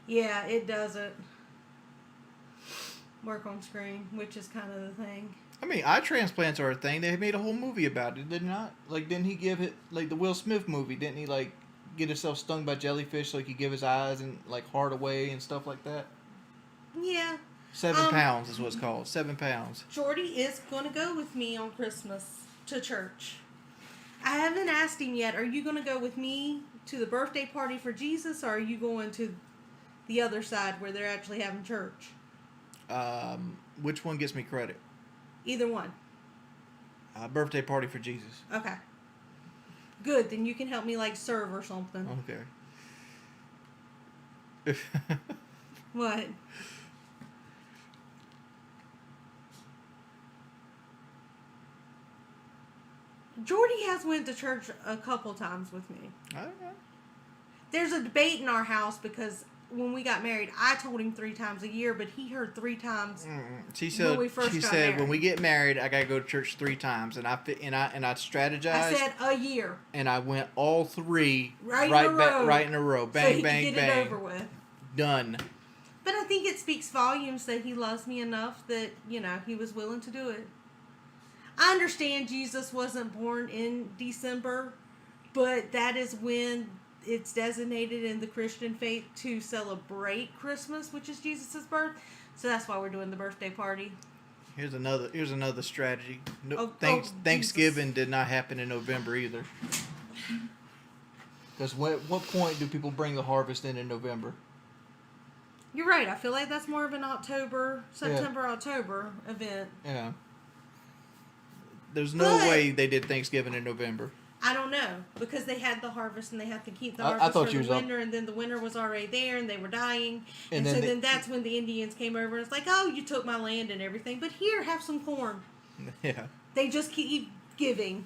Yeah, it doesn't work on screen, which is kind of the thing. I mean, eye transplants are a thing. They made a whole movie about it, did they not? Like, didn't he give it, like the Will Smith movie, didn't he, like, get himself stung by jellyfish so he could give his eyes and, like, heart away and stuff like that? Yeah. 7 pounds is what it's called. 7 pounds. Jordy is going to go with me on Christmas to church. I haven't asked him yet, are you going to go with me to the birthday party for Jesus, or are you going to the other side where they're actually having church? Which one gets me credit? Either one. Birthday party for Jesus. Okay. Good, then you can help me, like, serve or something. Okay. What? Jordy has went to church a couple times with me. I don't know. there's a debate in our house because when we got married, I told him 3 times a year, but he heard 3 times. She said, when we first she got said, married. when we get married, I gotta go to church 3 times, and I strategized. I said a year. And I went all 3 Right in a row. right in a row. So Bang, he bang, could get bang. it over with. Done. But I think it speaks volumes that he loves me enough that, you know, he was willing to do it. I understand Jesus wasn't born in December, but that is when it's designated in the Christian faith to celebrate Christmas, which is Jesus' birth. So that's why we're doing the birthday party. Here's another strategy. No, Oh, Thanksgiving did not happen in November either. Because what point do people bring the harvest in November? You're right. I feel like that's more of an September-October event. Yeah. There's no way they did Thanksgiving in November. I don't know, because they had the harvest and they had to keep the I harvest thought for you the was winter, and then the winter was already there and they were dying. And And then so they- then that's when the Indians came over and it's like, oh, you took my land and everything, but here, have some corn. Yeah. They just keep giving.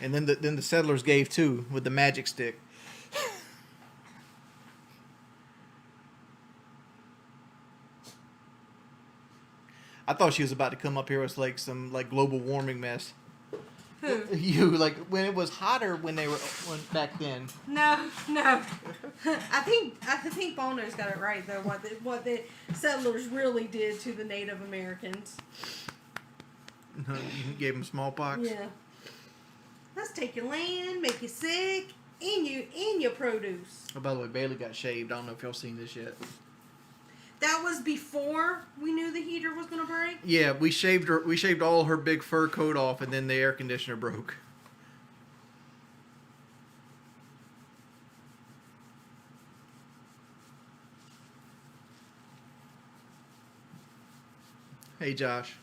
And then the settlers gave too with the magic stick. I thought she was about to come up here with like some like global warming mess. Who? You like when it was hotter when back then. No. I think Bono's got it right though. What the settlers really did to the Native Americans. You gave them smallpox. Yeah. Let's take your land, make you sick, and your produce. Oh, by the way, Bailey got shaved. I don't know if y'all seen this yet. That was before we knew the heater was gonna break. Yeah, we shaved her. We shaved all her big fur coat off, and then the air conditioner broke. Hey, Josh.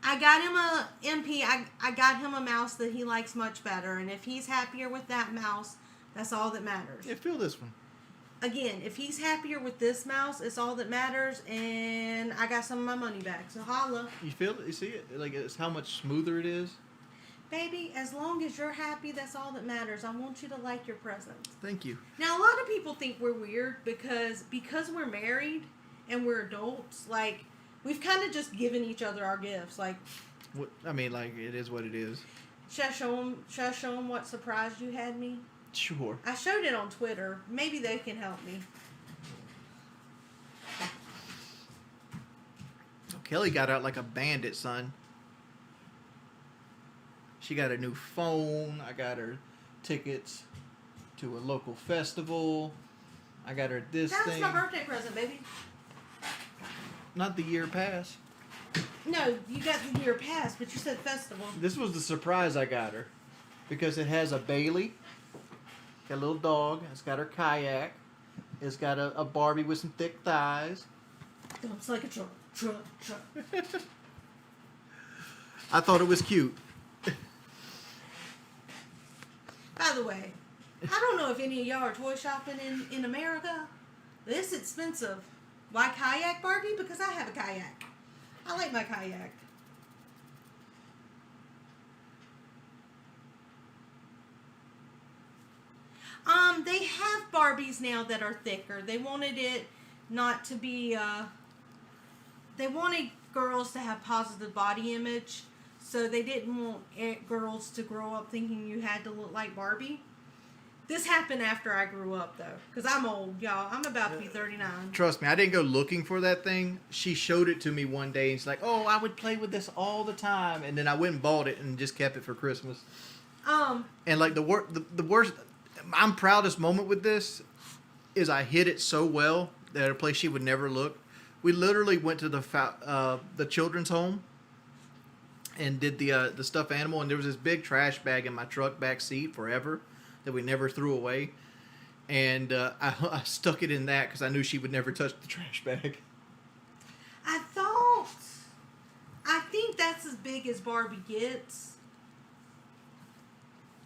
I got him a MP. I got him a mouse that he likes much better, and if he's happier with that mouse, that's all that matters. Yeah, feel this one. Again, if he's happier with this mouse, it's all that matters, and I got some of my money back. So holla. You feel it? You see it? Like it's how much smoother it is. Baby, as long as you're happy, that's all that matters. I want you to like your present. Thank you. Now, a lot of people think we're weird because we're married and we're adults. Like, we've kind of just given each other our gifts. Like, What I mean, like it is what it is. should I show them what surprise you had me? Sure. I showed it on Twitter. Maybe they can help me. Kelly got out like a bandit, son. She got a new phone. I got her tickets to a local festival. I got her this That was thing. my birthday present, baby. Not the year pass. No, you got the year pass, but you said festival. This was the surprise I got her. Because it has a Bailey. Got a little dog. It's got her kayak. It's got a Barbie with some thick thighs. Dumps like a truck. I thought it was cute. By the way, I don't know if any of y'all are toy shopping in America. This expensive. Why kayak, Barbie? Because I have a kayak. I like my kayak. They have Barbies now that are thicker. They wanted it not to be, they wanted girls to have positive body image, so they didn't want girls to grow up thinking you had to look like Barbie. This happened after I grew up, though, because I'm old, y'all. I'm about to be 39. Trust me, I didn't go looking for that thing. She showed it to me one day, and she's like, "Oh, I would play with this all the time." And then I went and bought it and just kept it for Christmas. And like the worst, my proudest moment with this is I hid it so well that a place she would never look. We literally went to the children's home and did the stuffed animal, and there was this big trash bag in my truck back seat forever that we never threw away, and I stuck it in that because I knew she would never touch the trash bag. I think that's as big as Barbie gets.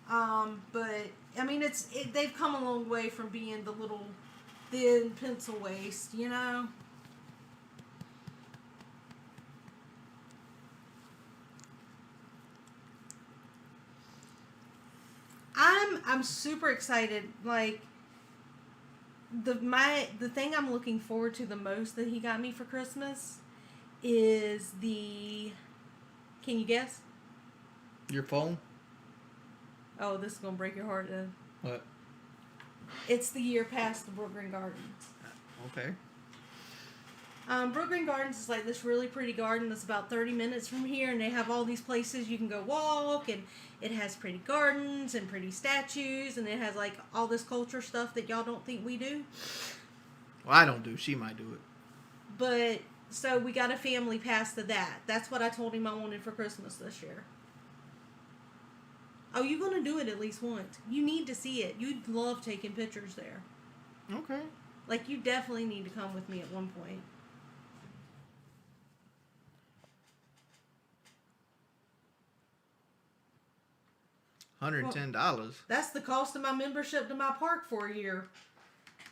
But I mean, they've come a long way from being the little thin pencil waist, you know. I'm super excited. Like the thing I'm looking forward to the most that he got me for Christmas is the. Can you guess? Your phone? Oh, this is gonna break your heart. Then What? it's the year past the Brook Green Gardens. Okay. Brook Green Gardens is like this really pretty garden that's about 30 minutes from here, and they have all these places you can go walk, and it has pretty gardens and pretty statues, and it has like all this culture stuff that y'all don't think we do. Well, I don't do. She might do it. But so we got a family pass to that. That's what I told him I wanted for Christmas this year. Oh, you're gonna do it at least once. You need to see it. You'd love taking pictures there. Okay. Like, you definitely need to come with me at one point. $110. That's the cost of my membership to my park for a year.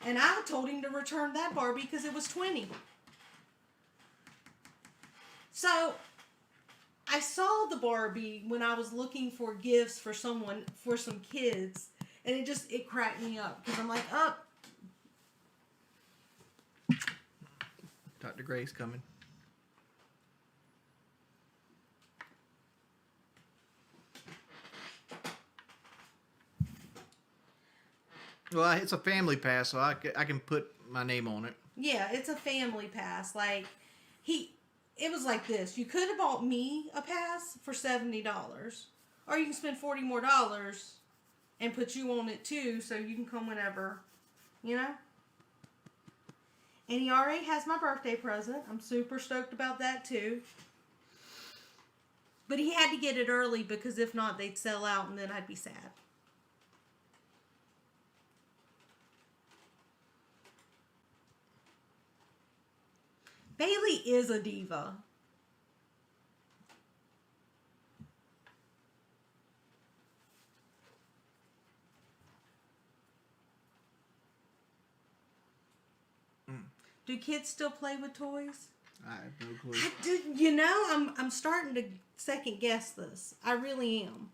And I told him to return that Barbie because it was $20. So, I saw the Barbie when I was looking for gifts for someone, for some kids. And it cracked me up. Because I'm like, Dr. Gray's coming. Well, it's a family pass, so I can put my name on it. yeah, it's a family pass. Like, it was like this. You could have bought me a pass for $70. Or you can spend $40 more and put you on it too, so you can come whenever, you know? And he already has my birthday present. I'm super stoked about that too. But he had to get it early because if not, they'd sell out and then I'd be sad. Bailey is a diva. Do kids still play with toys? I have no clue. I do, you know, I'm starting to second guess this. I really am.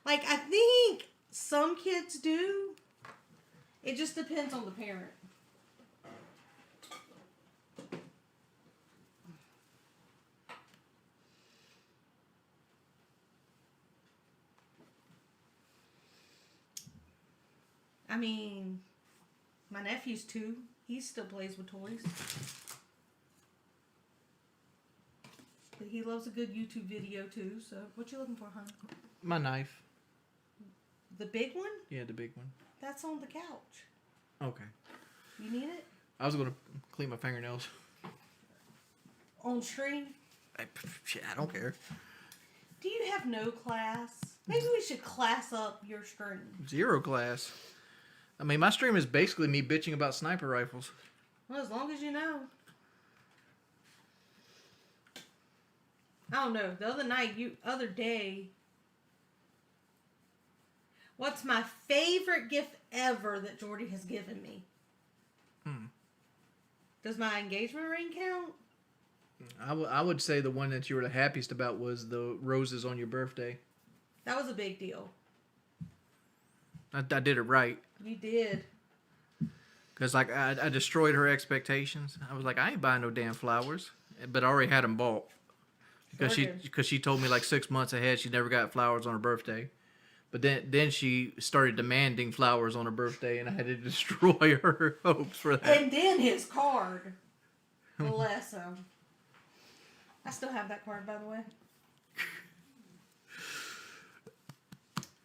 Like, I think some kids do. It just depends on the parent. I mean, my nephew's 2. He still plays with toys. But he loves a good YouTube video too. So, what you looking for, hon? My knife. The big one? Yeah, the big one. That's on the couch. Okay. You need it? I was going to clean my fingernails. On stream? Shit, I don't care. Do you have no class? Maybe we should class up your stream. 0 class. I mean, my stream is basically me bitching about sniper rifles. Well, as long as you know. I don't know. The other day. What's my favorite gift ever that Jordy has given me? Does my engagement ring count? I would say the one that you were the happiest about was the roses on your birthday. That was a big deal. I did it right. You did. Because, like, I destroyed her expectations. I was like, I ain't buying no damn flowers. But I already had them bought. Because she told me, like, 6 months ahead she never got flowers on her birthday. But then she started demanding flowers on her birthday, and I had to destroy her hopes for that. And then his card. Bless him. I still have that card, by the way.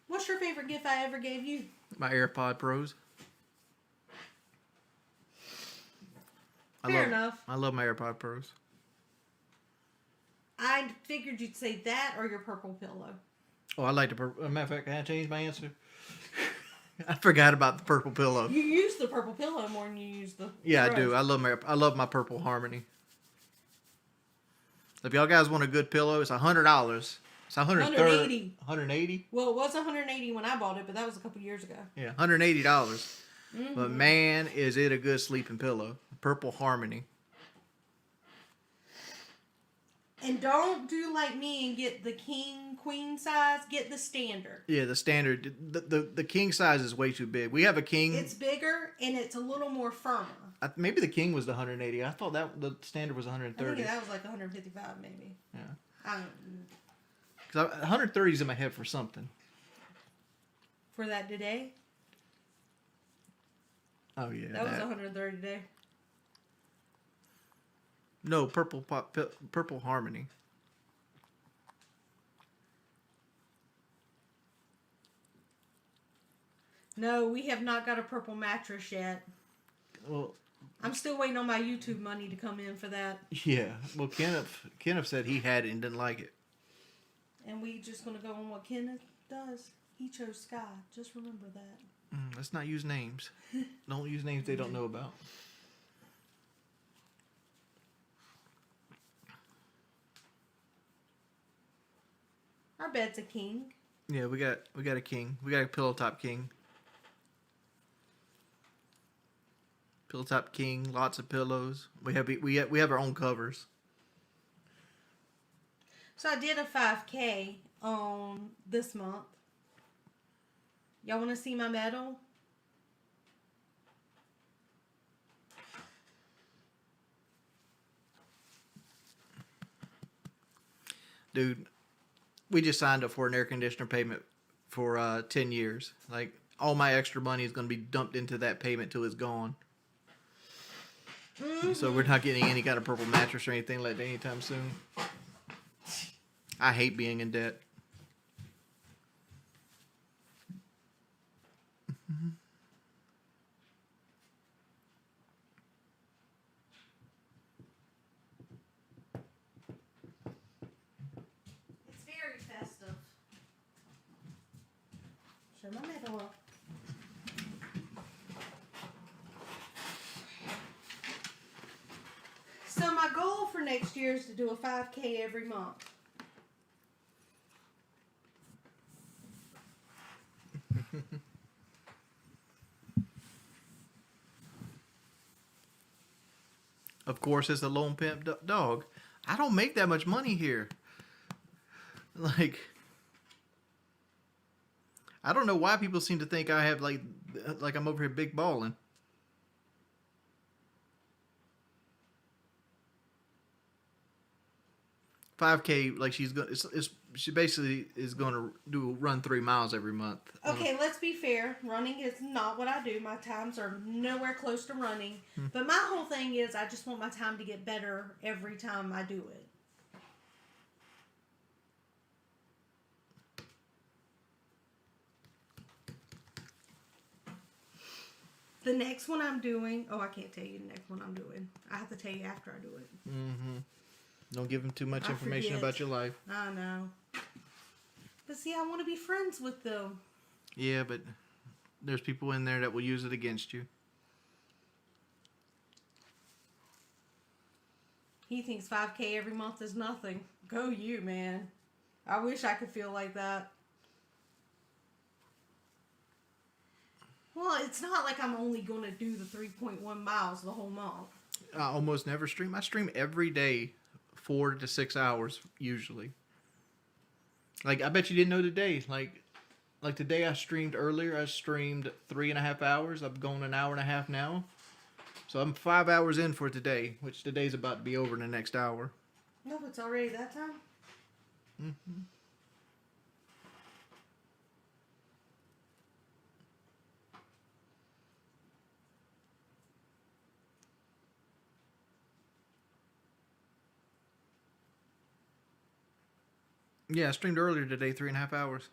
What's your favorite gift I ever gave you? My AirPod Pros. Fair enough. I love my AirPod Pros. I figured you'd say that or your purple pillow. Oh, I like the purple. As a matter of fact, can I change my answer? I forgot about the purple pillow. You use the purple pillow more than you use the Yeah, I rose. do. I love my Purple Harmony. If y'all guys want a good pillow, it's $100. It's $130. $180. $180? Well, it was $180 when I bought it, but that was a couple years ago. Yeah, $180. But man, is it a good sleeping pillow. Purple Harmony. And don't do like me and get the king queen size. Get the standard. Yeah, the standard. The king size is way too big. We have a king. It's bigger and it's a little more firmer. Maybe the king was the 180. I thought that the standard was I 130. think that was like 155 maybe. Yeah. I don't, Because 130 is in my head for something. for that today, Oh yeah. that was 130 today. No, purple harmony. No, we have not got a purple mattress yet. Well, I'm still waiting on my YouTube money to come in for that. yeah. Well, Kenneth said he had it and didn't like it. And we just gonna go on what Kenneth does. He chose Sky. Just remember that. Let's not use names. Don't use names they don't know about. Our bed's a king. Yeah, we got a king. We got a pillow top king. Pillow top king. Lots of pillows. We have our own covers. So I did a 5K this month. Y'all want to see my medal? Dude, we just signed up for an air conditioner payment for 10 years. Like, all my extra money is going to be dumped into that payment till it's gone. So we're not getting any kind of purple mattress or anything like that anytime soon. I hate being in debt. It's very festive. Show my medal up. So my goal for next year is to do a 5K every month. Of course, it's a lone pimp dog. I don't make that much money here. Like, I don't know why people seem to think I have like I'm over here big balling. $5K, like she basically is going to run 3 miles every month. Okay, let's be fair. Running is not what I do. My times are nowhere close to running. But my whole thing is I just want my time to get better every time I do it. The next one I'm doing, I can't tell you the next one I'm doing. I have to tell you after I do it. Mm-hmm. Don't give them too much I information forget. about your life. I know. But see, I want to be friends with them. Yeah, but there's people in there that will use it against you. He thinks 5K every month is nothing. Go you, man. I wish I could feel like that. Well, it's not like I'm only going to do the 3.1 miles the whole month. I almost never stream. I stream every day, 4 to 6 hours usually. Like, I bet you didn't know today. Like today I streamed earlier. I streamed 3.5 hours. I'm going an hour and a half now. So I'm 5 hours in for today, which today's about to be over in the next hour. No, it's already that time. Mm-hmm. Yeah, I streamed earlier today, 3.5 hours.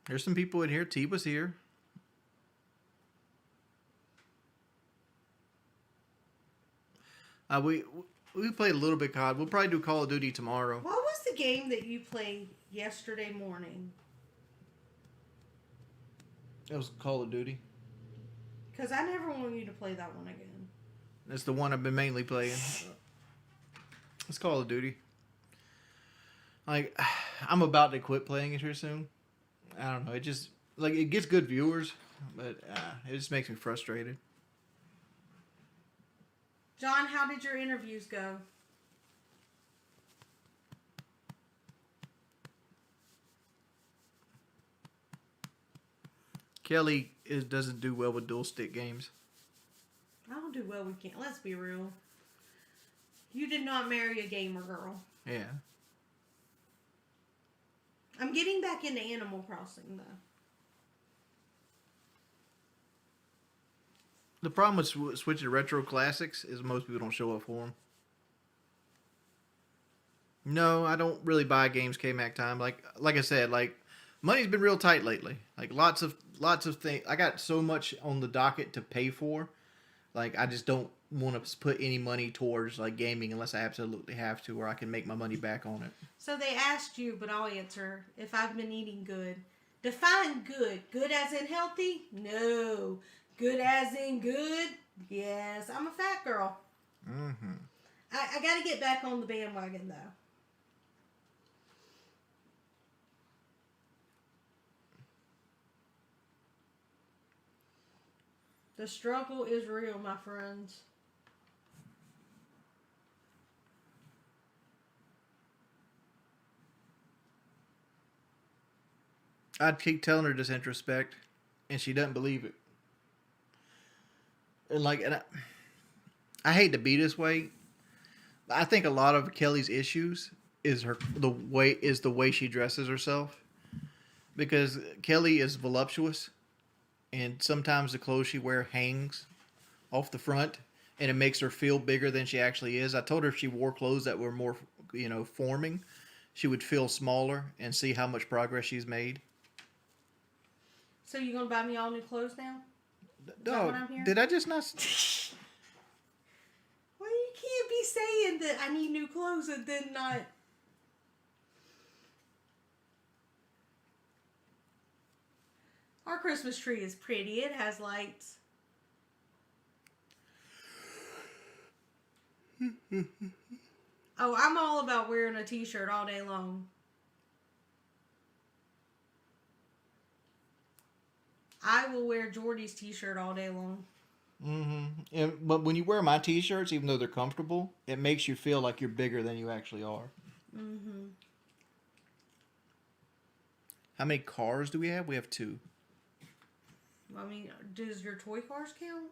There's some people in here. T was here. We played a little bit COD. We'll probably do Call of Duty tomorrow. What was the game that you played yesterday morning? It was Call of Duty. Because I never want you to play that one again. That's the one I've been mainly playing. It's Call of Duty. Like, I'm about to quit playing it here soon. I don't know. Like, it gets good viewers, but it just makes me frustrated. John, how did your interviews go? Kelly doesn't do well with dual stick games. I don't do well with games. Let's be real. You did not marry a gamer girl. Yeah. I'm getting back into Animal Crossing, though. The problem with switching to retro classics is most people don't show up for them. No, I don't really buy games K-Mac time. Like I said, like money's been real tight lately. Like lots of things. I got so much on the docket to pay for. Like I just don't want to put any money towards like gaming unless I absolutely have to, or I can make my money back on it. So they asked you, but I'll answer. If I've been eating good. Define good. Good as in healthy? No. Good as in good? Yes. I'm a fat girl. Mm-hmm. I got to get back on the bandwagon, though. The struggle is real, my friends. I'd keep telling her this introspect, and she doesn't believe it. And I hate to be this way. I think a lot of Kelly's issues is the way she dresses herself, because Kelly is voluptuous, and sometimes the clothes she wears hangs off the front, and it makes her feel bigger than she actually is. I told her if she wore clothes that were more, forming, she would feel smaller and see how much progress she's made. So you gonna buy me all new clothes now? No, what I'm hearing? did I just not? Well, you can't be saying that I need new clothes and then not. Our Christmas tree is pretty. It has lights. Oh, I'm all about wearing a t-shirt all day long. I will wear Jordy's t-shirt all day long. Mm-hmm. But when you wear my t-shirts, even though they're comfortable, it makes you feel like you're bigger than you actually are. Mm-hmm. How many cars do we have? We have 2. I mean, does your toy cars count?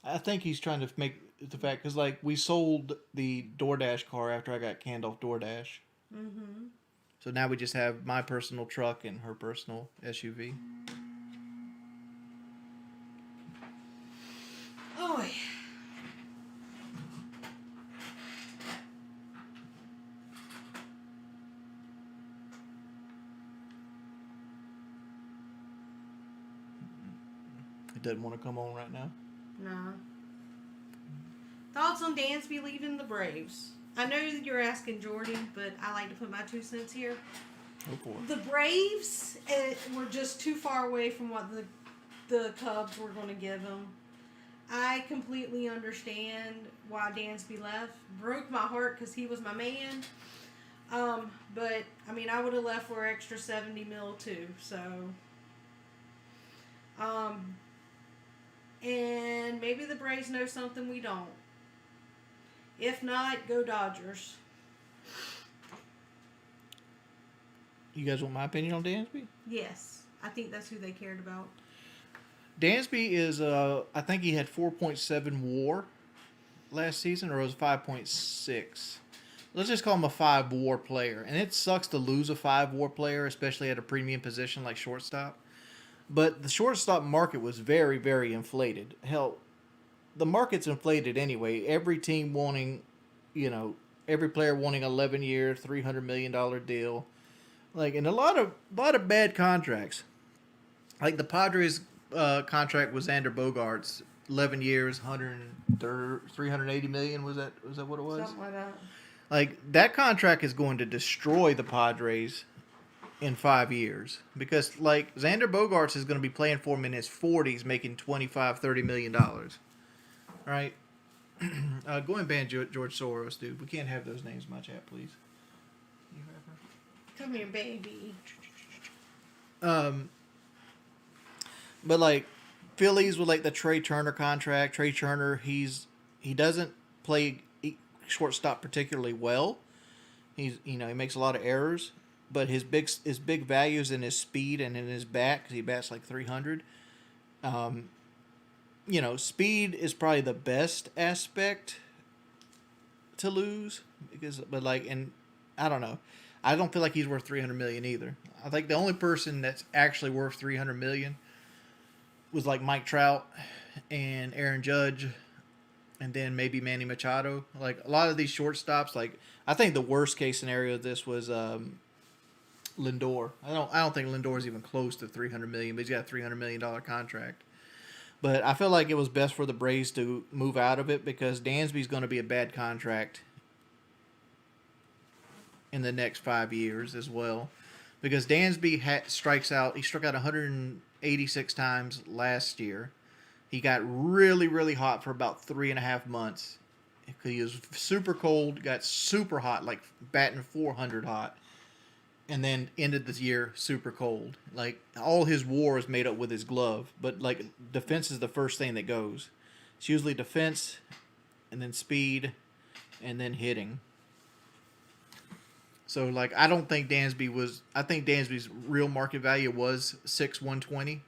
I think he's trying to make the fact, because like we sold the DoorDash car after I got canned off DoorDash. Mm-hmm. So now we just have my personal truck and her personal SUV. Oh, yeah. It doesn't want to come on right now. Nah. Thoughts on Dansby leaving the Braves? I know you're asking Jordy, but I like to put my 2 cents here. Go for it. The Braves were just too far away from what the Cubs were going to give them. I completely understand why Dansby left. Broke my heart because he was my man. But, I mean, I would have left for extra $70 million too. So, and maybe the Braves know something we don't. If not, go Dodgers. You guys want my opinion on Dansby? Yes. I think that's who they cared about. Dansby is, I think he had 4.7 WAR last season, or it was 5.6. Let's just call him a 5 WAR player. And it sucks to lose a 5 WAR player, especially at a premium position like shortstop. But the shortstop market was very, very inflated. Hell, the market's inflated anyway. Every team wanting, every player wanting 11-year, $300 million deal. Like, and a lot of bad contracts. Like the Padres contract with Xander Bogaerts, 11 years, $380 million. Was that what it was? Something like that. Like, that contract is going to destroy the Padres in 5 years, because like Xander Bogaerts is going to be playing for him in his 40s, making $25-30 million. Right? Go and ban George Soros, dude. We can't have those names in my chat, please. Come here, baby. But like Phillies with like the Trey Turner contract. Trey Turner, he doesn't play shortstop particularly well. He makes a lot of errors, but his big values in his speed and in his bat because he bats like 300. Speed is probably the best aspect to lose and I don't know. I don't feel like he's worth 300 million either. I think the only person that's actually worth 300 million was like Mike Trout and Aaron Judge, and then maybe Manny Machado. Like a lot of these shortstops, like I think the worst case scenario of this was Lindor. I don't think Lindor is even close to 300 million, but he's got a $300 million contract. But I feel like it was best for the Braves to move out of it because Dansby's going to be a bad contract in the next 5 years as well. Because Dansby strikes out. He struck out 186 times last year. He got really, really hot for about 3.5 months. He was super cold, got super hot, like batting 400 hot. And then ended the year super cold. Like all his WAR is made up with his glove, but like defense is the first thing that goes. It's usually defense, and then speed, and then hitting. So like I think Dansby's real market value was 120,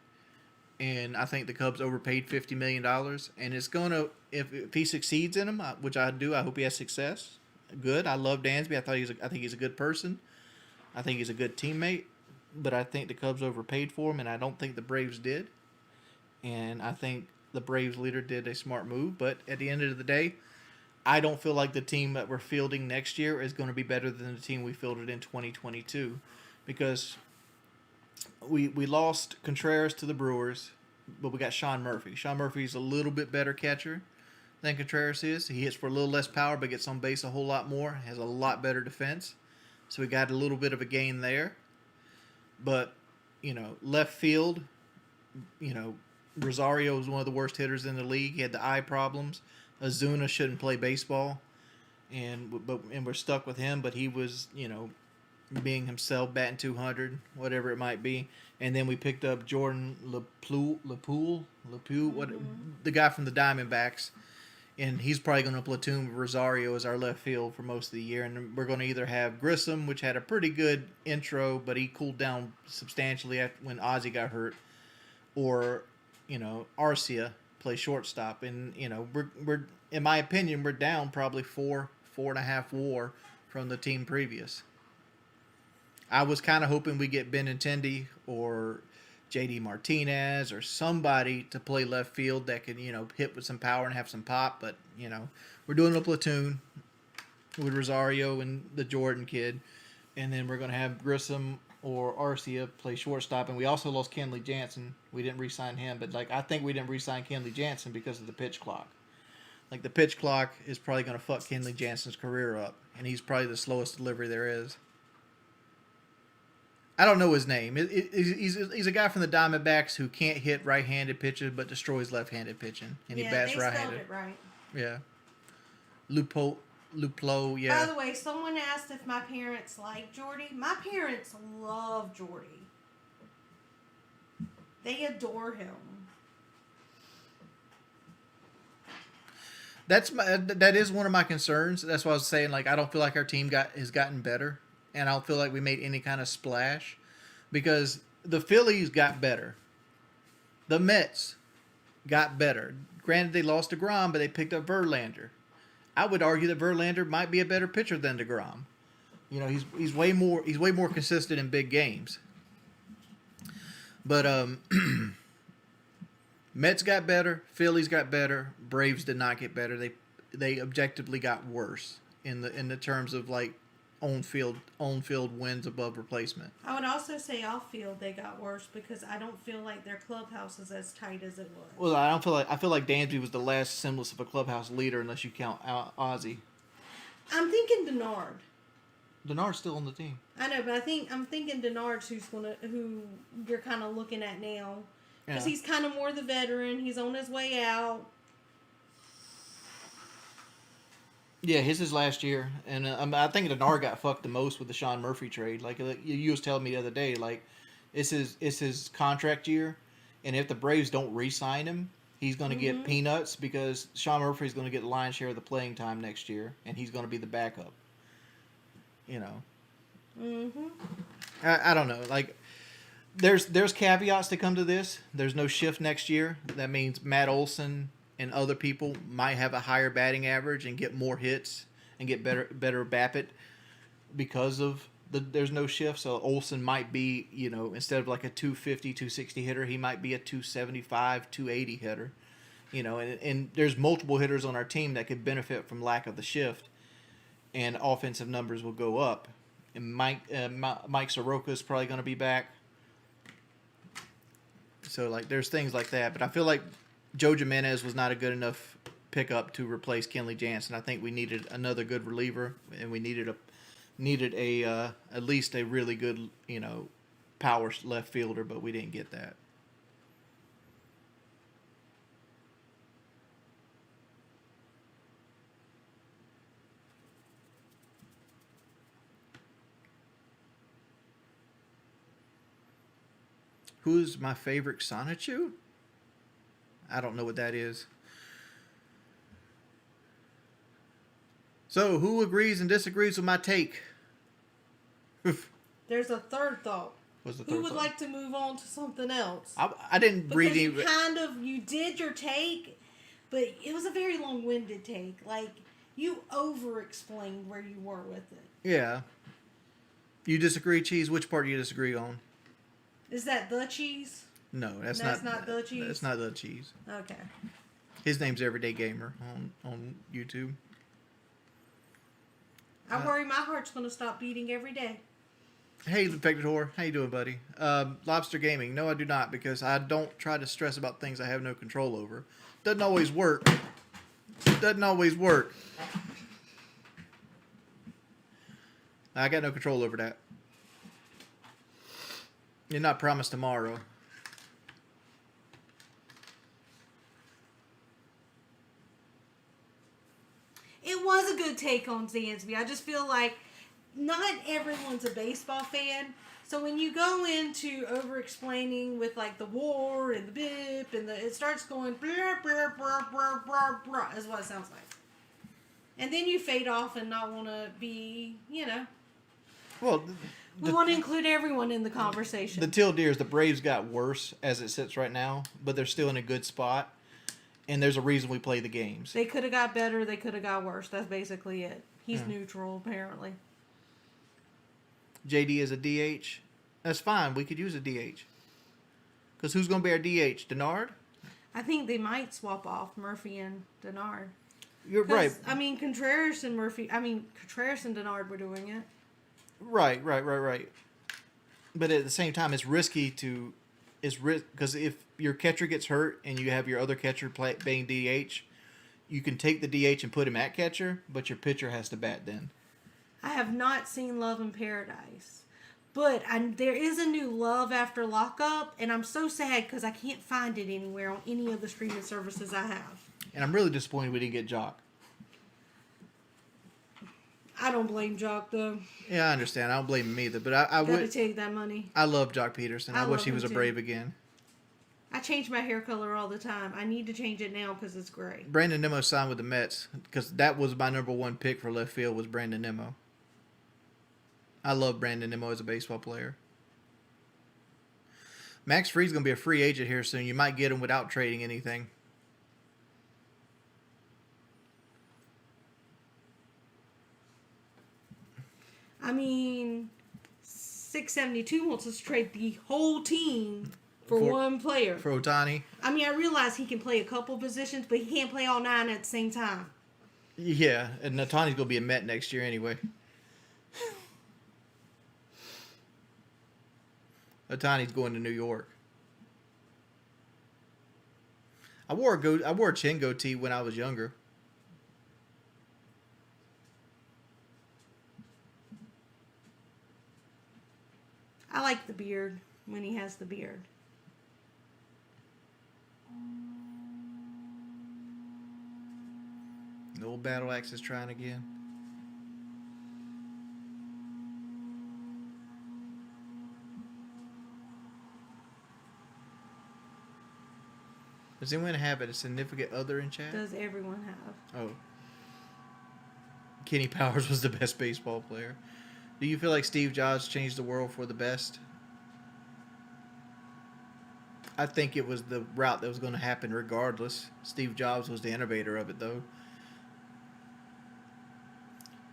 and I think the Cubs overpaid $50 million. And it's gonna if he succeeds in them, which I do, I hope he has success. Good. I love Dansby. I think he's a good person. I think he's a good teammate, but I think the Cubs overpaid for him, and I don't think the Braves did. And I think the Braves leader did a smart move, but at the end of the day, I don't feel like the team that we're fielding next year is going to be better than the team we fielded in 2022 because we lost Contreras to the Brewers, but we got Sean Murphy. Sean Murphy's a little bit better catcher than Contreras is. He hits for a little less power, but gets on base a whole lot more, has a lot better defense. So we got a little bit of a gain there. But, left field, Rosario was one of the worst hitters in the league. He had the eye problems. Ozuna shouldn't play baseball. And we're stuck with him. But he was, being himself, batting 200, whatever it might be. And then we picked up Jordan LePoule, the guy from the Diamondbacks. And he's probably going to platoon with Rosario as our left field for most of the year. And we're going to either have Grissom, which had a pretty good intro, but he cooled down substantially when Ozzie got hurt, or Arcia play shortstop. And we're in my opinion, we're down probably 4.5 WAR from the team previous. I was kind of hoping we get Benintendi or JD Martinez or somebody to play left field that can, hit with some power and have some pop. But, we're doing a platoon with Rosario and the Jordan kid. And then we're going to have Grissom or Arcia play shortstop. And we also lost Kenley Jansen. We didn't re-sign him. But, I think we didn't re-sign Kenley Jansen because of the pitch clock. Like, the pitch clock is probably going to fuck Kenley Jansen's career up. And he's probably the slowest delivery there is. I don't know his name. He's a guy from the Diamondbacks who can't hit right-handed pitches but destroys left-handed pitching, and he bats right-handed. Spelled it right. Yeah. Luplo. Yeah. By the way, someone asked if my parents like Jordy. My parents love Jordy. They adore him. That is one of my concerns. That's why I was saying, I don't feel like our team has gotten better. And I don't feel like we made any kind of splash because the Phillies got better. The Mets got better. Granted, they lost DeGrom, but they picked up Verlander. I would argue that Verlander might be a better pitcher than DeGrom. He's way more consistent in big games. But Mets got better. Phillies got better. Braves did not get better. They objectively got worse in the terms of on field wins above replacement. I would also say off field they got worse because I don't feel like their clubhouse is as tight as it was. Well, I feel like Dansby was the last semblance of a clubhouse leader unless you count Ozzie. I'm thinking Denard. Denard's still on the team. I know, but I'm thinking Denard's who you're kind of looking at now because he's kind of more the veteran. He's on his way out. Yeah, his last year, and I think Denard got fucked the most with the Sean Murphy trade. You was telling me the other day, it's his contract year, And if the Braves don't re-sign him, he's going to get peanuts because Sean Murphy's going to get the lion's share of the playing time next year, and he's going to be the backup. You know. Mm-hmm. I don't know. Like, there's caveats to come to this. There's no shift next year. That means Matt Olson and other people might have a higher batting average and get more hits and get better BABIP because of there's no shift. So Olson might be, you know, instead of like a 250, 260 hitter, he might be a 275, 280 hitter. You know, and there's multiple hitters on our team that could benefit from lack of the shift, and offensive numbers will go up. And Mike Soroka is probably going to be back. So, like, there's things like that. But I feel like Joe Jimenez was not a good enough pickup to replace Kenley Jansen. I think we needed another good reliever, and we needed a at least a really good, you know, power left fielder, but we didn't get that. Who's my favorite Sonichu? I don't know what that is. So, who agrees and disagrees with my take? There's a third thought. What's the Who third would thought? like to move on to something else? I didn't read Because any. you did your take, but it was a very long-winded take. Like, you over-explained where you were with it. Yeah. You disagree, Cheese? Which part do you disagree on? Is that the cheese? No, that's not the Cheese? That's not the Cheese. Okay. His name's Everyday Gamer on YouTube. I worry my heart's going to stop beating every day. Hey, Infected Whore. How you doing, buddy? Lobster Gaming. No, I do not, because I don't try to stress about things I have no control over. Doesn't always work. Doesn't always work. I got no control over that. You're not promised tomorrow. It was a good take on Zansby. I just feel like not everyone's a baseball fan. So when you go into over-explaining with like the war and the bip and it starts going blah, blah, blah, blah, blah, blah, is what it sounds like. And then you fade off and not want to be, you know. Well, We want to include everyone in the conversation. the Teal Deers, the Braves got worse as it sits right now, but they're still in a good spot. And there's a reason we play the games. They could have got better. They could have got worse. That's basically it. He's neutral, apparently. JD is a DH. That's fine. We could use a DH. Because who's going to be our DH? Denard? I think they might swap off Murphy and Denard. You're right. I mean, Contreras and Denard were doing it. Right. But at the same time, it's risky to... because if your catcher gets hurt and you have your other catcher playing DH, you can take the DH and put him at catcher, but your pitcher has to bat then. I have not seen Love in Paradise. But there is a new Love After Lockup, and I'm so sad because I can't find it anywhere on any of the streaming services I have. And I'm really disappointed we didn't get Jock. I don't blame Jock, though. Yeah, I understand. I don't blame him either. But I Gotta would. take that money. I love Jock Peterson. I I wish love he was a him too. Brave again. I change my hair color all the time. I need to change it now because it's gray. Brandon Nimmo signed with the Mets because that was my number one pick for left field was Brandon Nimmo. I love Brandon Nimmo as a baseball player. Max Fried's going to be a free agent here soon. You might get him without trading anything. I mean, 672 wants us to trade the whole team for one player. For Ohtani. I mean, I realize he can play a couple positions, but he can't play all 9 at the same time. Yeah, and Ohtani's going to be a Met next year anyway. Ohtani's going to New York. I wore a chin goatee when I was younger. I like the beard when he has the beard. The old battle axe is trying again. Does anyone have a significant other in chat? Does everyone have? Oh. Kenny Powers was the best baseball player. Do you feel like Steve Jobs changed the world for the best? I think it was the route that was going to happen regardless. Steve Jobs was the innovator of it, though.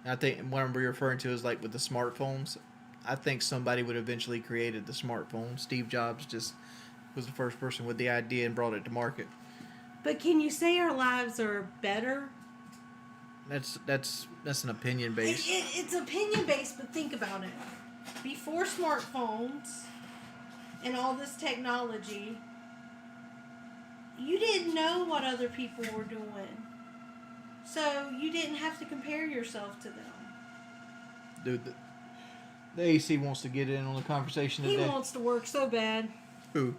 And I think what I'm referring to is like with the smartphones. I think somebody would eventually created the smartphone. Steve Jobs just was the first person with the idea and brought it to market. But can you say our lives are better? That's an opinion based. It's opinion based, but think about it. Before smartphones and all this technology, you didn't know what other people were doing. So you didn't have to compare yourself to them. Dude, the AC wants to get in on the conversation He today. wants to work so bad. Who?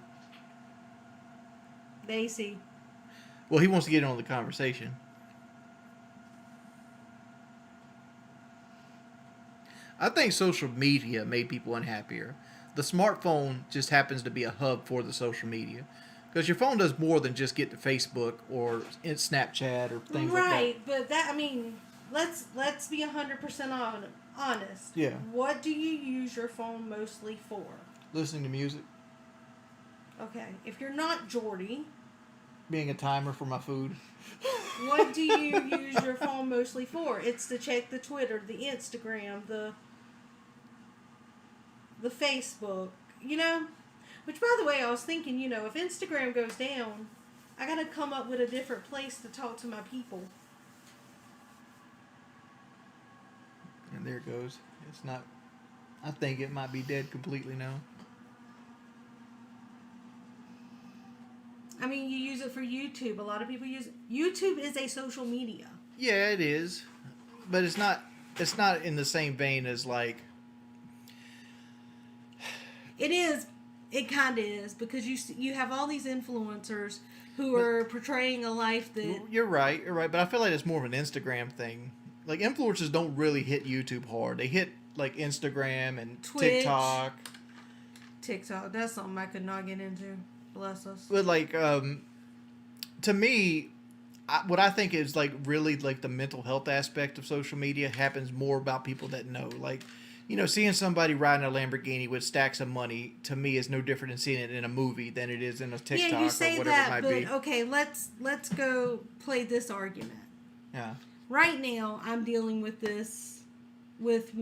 The AC. Well, he wants to get in on the conversation. I think social media made people unhappier. The smartphone just happens to be a hub for the social media. Because your phone does more than just get to Facebook or Snapchat or things like that. Right, but that, I mean, let's be 100% honest. Yeah. What do you use your phone mostly for? Listening to music. Okay, if you're not Jordy, Being a timer for my food. what do you use your phone mostly for? It's to check the Twitter, the Instagram, the Facebook, you know? Which, by the way, I was thinking, you know, if Instagram goes down, I gotta come up with a different place to talk to my people. And there it goes. It's not... I think it might be dead completely now. I mean, you use it for YouTube. A lot of people use it. YouTube is a social media. Yeah, it is. But it's not in the same vein as like... It is. It kind of is, because you have all these influencers who are portraying a life that... You're right, but I feel like it's more of an Instagram thing. Like, influencers don't really hit YouTube hard. They hit, like, Instagram and Twitch. TikTok. That's something I could not get into. Bless us. But, like, to me, what I think is, like, really, like, the mental health aspect of social media happens more about people that know. Like, you know, seeing somebody riding a Lamborghini with stacks of money, to me, is no different than seeing it in a movie than it is in a TikTok Yeah, you say or whatever that, it might but be. okay, let's go play this argument. Yeah. Right now, I'm dealing with this with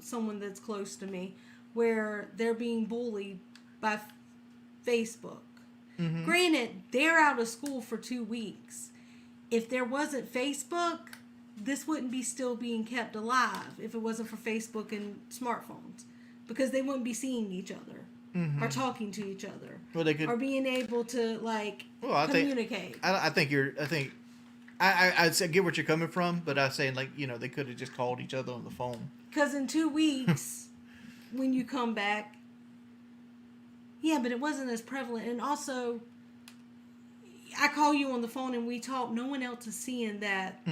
someone that's close to me, where they're being bullied by Facebook. Mm-hmm. Granted, they're out of school for 2 weeks. If there wasn't Facebook, this wouldn't be still being kept alive if it wasn't for Facebook and smartphones, because they wouldn't be seeing each other or talking to each other, Well, they could... or being able to communicate. I get what you're coming from, but I'm saying, like, you know, they could have just called each other on the phone. Because in 2 weeks, when you come back, yeah, but it wasn't as prevalent. And also, I call you on the phone and we talk. No one else is seeing that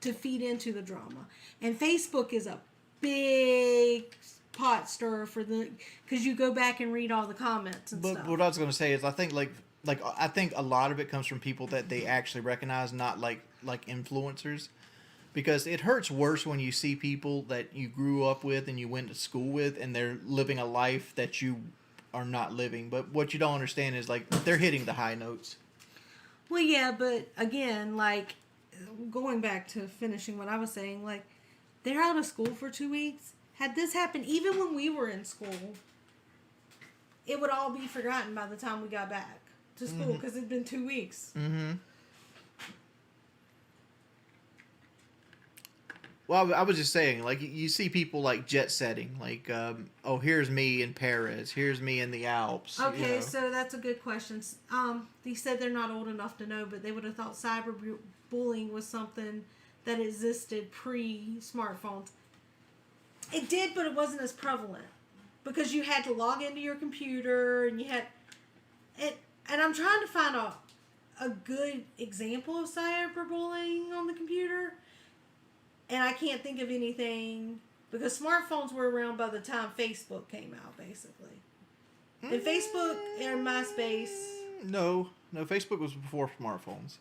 to feed into the drama. And Facebook is a big pot stirrer for because you go back and read all the comments and But stuff. what I was going to say is, I think I think a lot of it comes from people that they actually recognize, not like influencers, because it hurts worse when you see people that you grew up with and you went to school with, and they're living a life that you are not living. But what you don't understand is, like, they're hitting the high notes. Well, yeah, but again, like, going back to finishing what I was saying, like, they're out of school for 2 weeks. Had this happened even when we were in school, it would all be forgotten by the time we got back to school, because it'd been 2 weeks. Mm-hmm. Well, I was just saying, like, you see people, like, jet setting, like, oh, here's me in Paris, here's me in the Alps. Okay, you know. so that's a good question. They said they're not old enough to know, but they would have thought cyberbullying was something that existed pre-smartphones. It did, but it wasn't as prevalent, because you had to log into your computer, and you had it. And I'm trying to find a good example of cyberbullying on the computer, and I can't think of anything, because smartphones were around by the time Facebook came out, basically. And Facebook and MySpace. No. No, Facebook was before smartphones.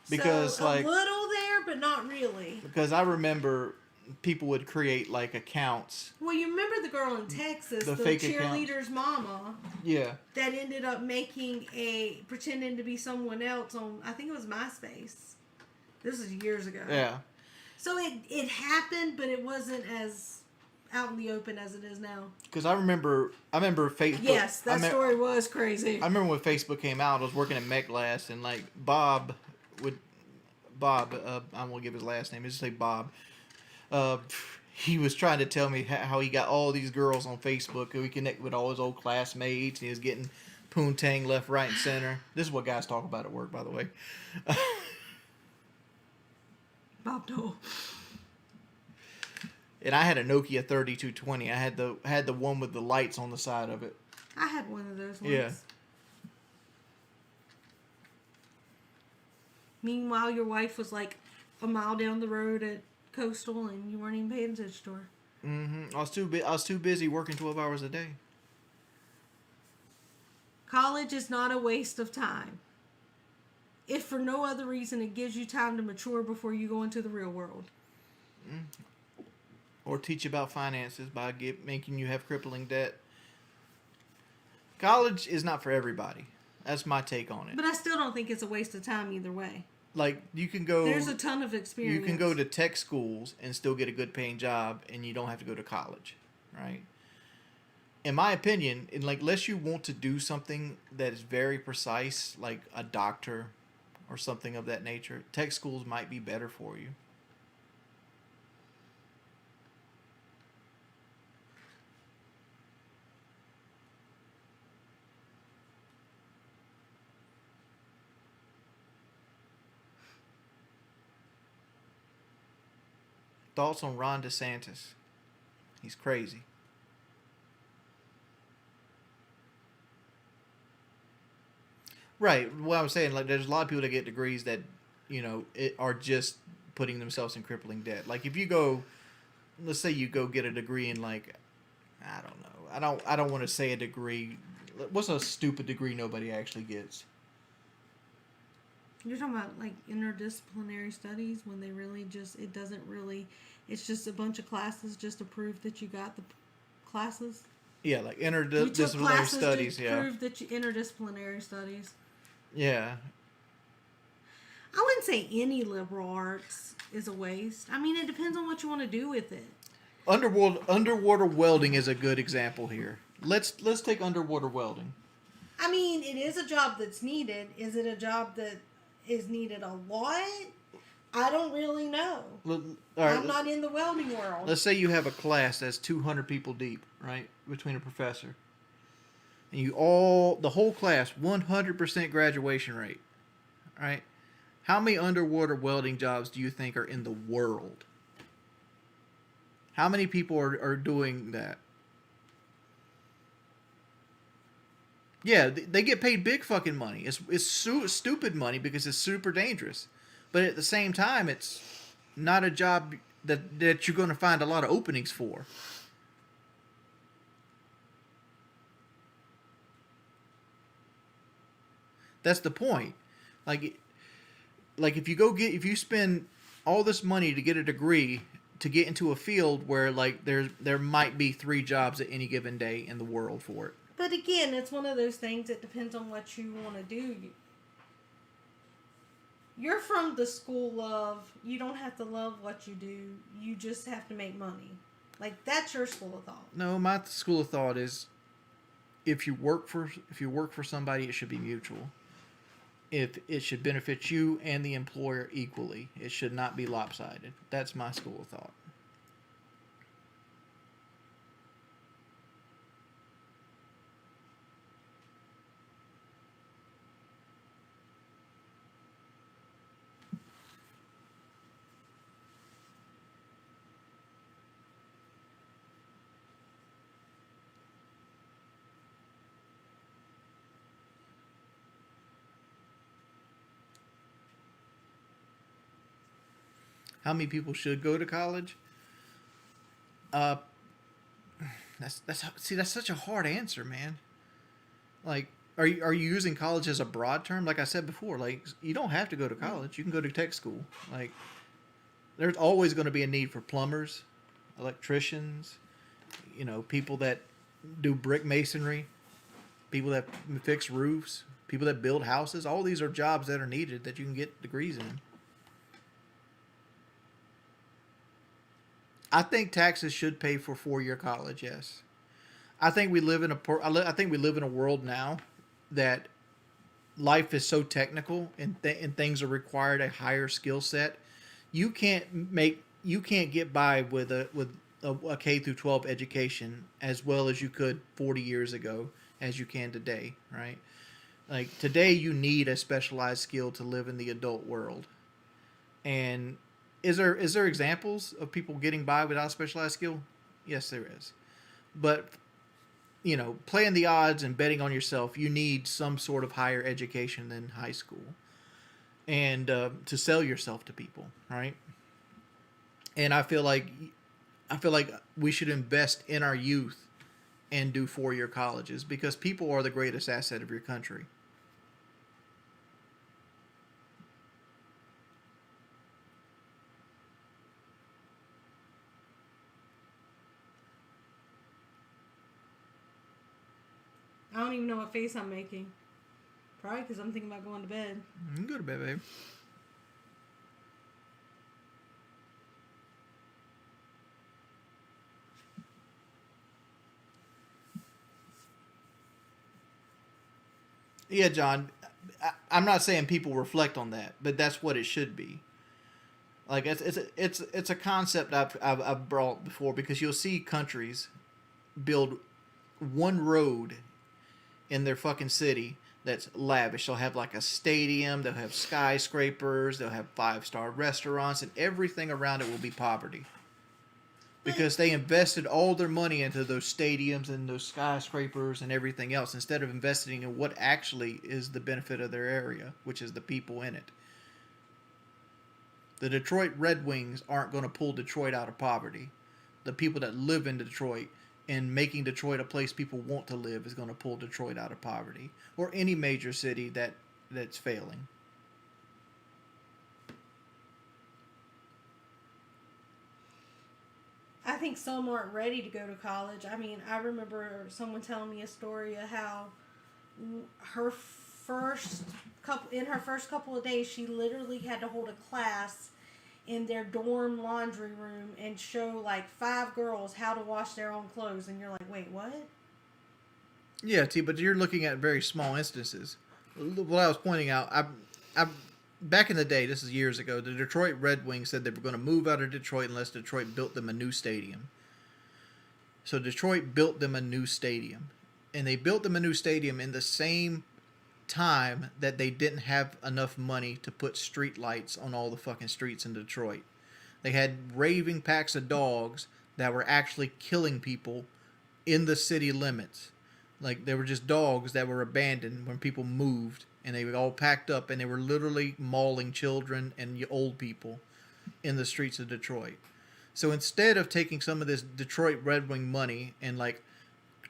Because so like a little there, but not really. because I remember people would create like accounts. Well, you remember the girl in Texas, The the fake cheerleader's mama, Yeah. that ended up pretending to be someone else on, I think it was MySpace. This is years ago. Yeah. So it happened, but it wasn't as out in the open as it is now. Because I remember Facebook. Yes, that story was crazy. I remember when Facebook came out. I was working at MechLast, and like Bob, I won't give his last name. Just say Bob. He was trying to tell me how he got all these girls on Facebook, and he connected with all his old classmates, and he was getting poontang left, right, and center. This is what guys talk about at work, by the way. Bob Dole. And I had a Nokia 3220. I had the one with the lights on the side of it. I had one of those ones. Yeah. Meanwhile, your wife was like a mile down the road at Coastal, and you weren't even paying attention to her. I was too busy working 12 hours a day. College is not a waste of time. If for no other reason, it gives you time to mature before you go into the real world. Or teach about finances by making you have crippling debt. College is not for everybody. That's my take on it. But I still don't think it's a waste of time either way. Like, you can go... There's a ton of experience. You can go to tech schools and still get a good paying job, and you don't have to go to college, right? In my opinion, unless you want to do something that is very precise, like a doctor or something of that nature, tech schools might be better for you. Thoughts on Ron DeSantis? He's crazy. Right. Well, I was saying, like, there's a lot of people that get degrees that, are just putting themselves in crippling debt. Like, if you go, let's say you go get a degree in, like, I don't know. I don't want to say a degree. What's a stupid degree nobody actually gets? You're talking about like interdisciplinary studies when they really it's just a bunch of classes just to prove that you got the classes. Yeah, like You took interdisciplinary classes studies. to Yeah. prove that interdisciplinary studies. Yeah. I wouldn't say any liberal arts is a waste. I mean, it depends on what you want to do with it. Underwater welding is a good example here. Let's take underwater welding. I mean, it is a job that's needed. Is it a job that is needed a lot? I don't really know. All right, I'm not in the welding world. Let's say you have a class that's 200 people deep, right, between a professor, and the whole class, 100% graduation rate, right? How many underwater welding jobs do you think are in the world? How many people are doing that? Yeah, they get paid big fucking money. It's stupid money because it's super dangerous. But at the same time, it's not a job that you're going to find a lot of openings for. That's the point. Like if you spend all this money to get a degree to get into a field where like there might be 3 jobs at any given day in the world for it. But again, it's one of those things that depends on what you want to do. You're from the school of you don't have to love what you do. You just have to make money. Like, that's your school of thought. No, my school of thought is if you work for somebody, it should be mutual. If it should benefit you and the employer equally, it should not be lopsided. That's my school of thought. How many people should go to college? That's such a hard answer, man. Like, are you using college as a broad term? Like I said before, like you don't have to go to college. You can go to tech school. Like there's always going to be a need for plumbers, electricians, people that do brick masonry, people that fix roofs, people that build houses. All these are jobs that are needed that you can get degrees in. I think taxes should pay for 4-year college. Yes, I think we live in I think we live in a world now that life is so technical and things are required a higher skill set. You can't get by with a K through 12 education as well as you could 40 years ago as you can today, right? Like today you need a specialized skill to live in the adult world. And is there examples of people getting by without specialized skill? Yes, there is. But playing the odds and betting on yourself, you need some sort of higher education than high school, and to sell yourself to people, right? And I feel like we should invest in our youth and do 4-year colleges because people are the greatest asset of your country. I don't even know what face I'm making. Probably because I'm thinking about going to bed. You can go to bed, babe. Yeah, John. I'm not saying people reflect on that, but that's what it should be. Like it's a concept I've brought before because you'll see countries build one road in their fucking city that's lavish. They'll have like a stadium, they'll have skyscrapers, they'll have 5-star restaurants, and everything around it will be poverty. Because they invested all their money into those stadiums and those skyscrapers and everything else instead of investing in what actually is the benefit of their area, which is the people in it. The Detroit Red Wings aren't going to pull Detroit out of poverty. The people that live in Detroit and making Detroit a place people want to live is going to pull Detroit out of poverty. Or any major city that's failing. I think some aren't ready to go to college. I mean, I remember someone telling me a story of how her first couple of days, she literally had to hold a class in their dorm laundry room and show like 5 girls how to wash their own clothes, and you're like, wait, what? Yeah, T, but you're looking at very small instances. What I was pointing out, I back in the day, this is years ago, the Detroit Red Wings said they were going to move out of Detroit unless Detroit built them a new stadium. So Detroit built them a new stadium. And they built them a new stadium in the same time that they didn't have enough money to put street lights on all the fucking streets in Detroit. They had raving packs of dogs that were actually killing people in the city limits. Like, they were just dogs that were abandoned when people moved. And they were all packed up, and they were literally mauling children and old people in the streets of Detroit. So instead of taking some of this Detroit Red Wing money and like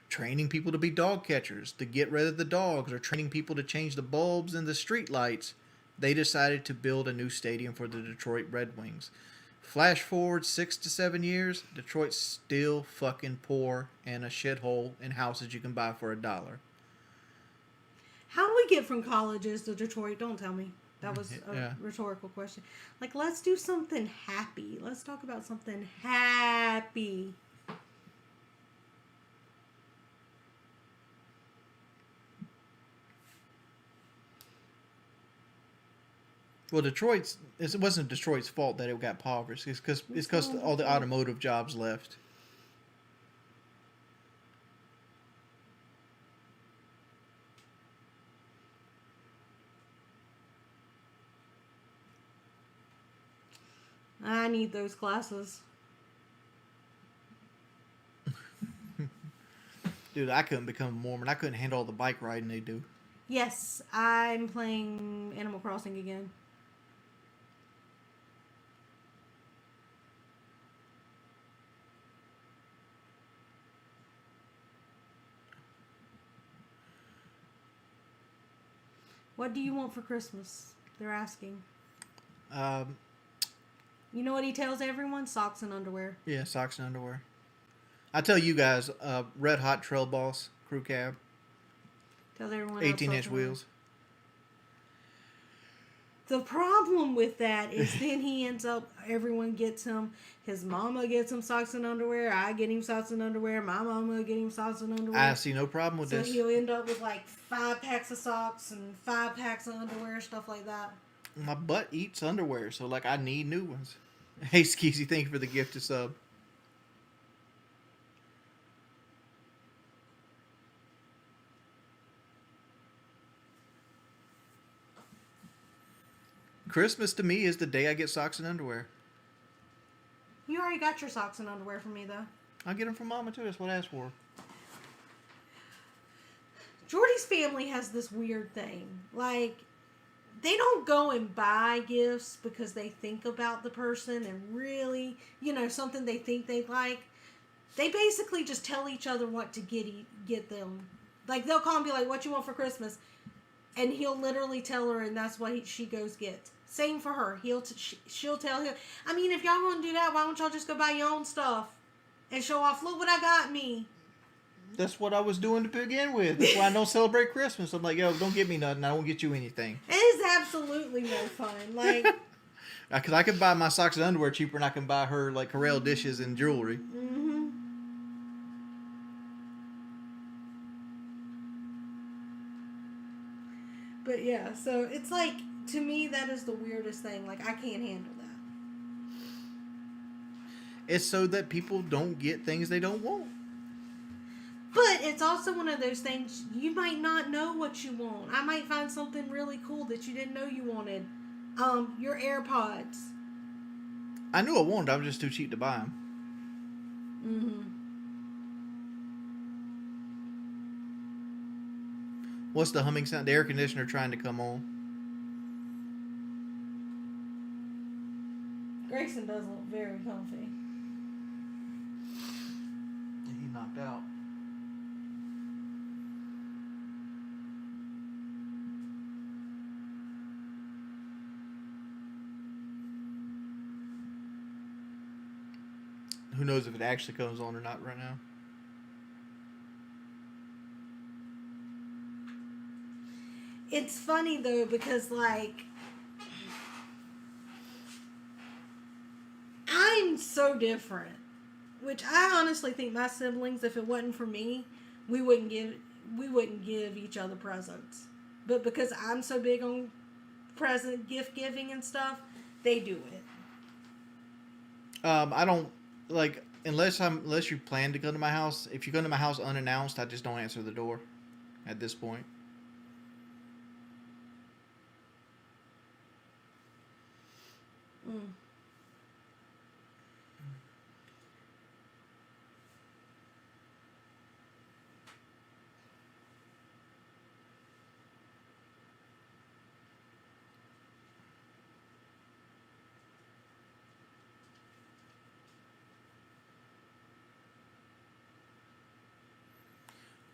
training people to be dog catchers, to get rid of the dogs, or training people to change the bulbs in the street lights, they decided to build a new stadium for the Detroit Red Wings. Flash forward 6 to 7 years, Detroit's still fucking poor and a shithole in houses you can buy for $1. How do we get from colleges to Detroit? Don't tell me. That was a rhetorical question. Like, let's do something happy. Let's talk about something happy. Well, it wasn't Detroit's fault that it got impoverished. It's because all the automotive jobs left. I need those classes. Dude, I couldn't become a Mormon. I couldn't handle all the bike riding they do. Yes, I'm playing Animal Crossing again. What do you want for Christmas? They're asking. Um, You know what he tells everyone? Socks and underwear. yeah, socks and underwear. I tell you guys, Red Hot Trail Boss crew cab, Tells everyone. 18-inch wheels. The problem with that is then he ends up, everyone gets him, his mama gets him socks and underwear, I get him socks and underwear, my mama get him socks and underwear. I see no problem with So this. he'll end up with like 5 packs of socks and 5 packs of underwear, stuff like that. My butt eats underwear, so like I need new ones. Hey, Skeezy, thank you for the gift to sub. Christmas to me is the day I get socks and underwear. You already got your socks and underwear from me though. I'll get them from Mama too. That's what I asked for. Jordy's family has this weird thing. Like, they don't go and buy gifts because they think about the person and really, something they think they'd like. They basically just tell each other what to get them. Like, they'll call and be like, what you want for Christmas? And he'll literally tell her, and that's what she goes get. Same for her. She'll tell him. I mean, if y'all want to do that, why don't y'all just go buy your own stuff and show off? Look what I got me. That's what I was doing to begin with. That's why I don't celebrate Christmas. I'm like, yo, don't get me nothing. I won't get you anything. It is absolutely no fun. Like, because I can buy my socks and underwear cheaper than I can buy her like Corelle dishes and jewelry. mm-hmm. But yeah, so it's like, to me, that is the weirdest thing. Like, I can't handle that. It's so that people don't get things they don't want. But it's also one of those things, you might not know what you want. I might find something really cool that you didn't know you wanted. Your AirPods. I knew I wanted. I was just too cheap to buy them. Mm-hmm. What's the humming sound? The air conditioner trying to come on. Grayson does look very comfy. He knocked out. Who knows if it actually comes on or not right now. It's funny though, because like, I'm so different. Which I honestly think my siblings, if it wasn't for me, we wouldn't give each other presents. But because I'm so big on gift giving and stuff, they do it. I don't like unless you plan to come to my house. If you come to my house unannounced, I just don't answer the door at this point. Mm.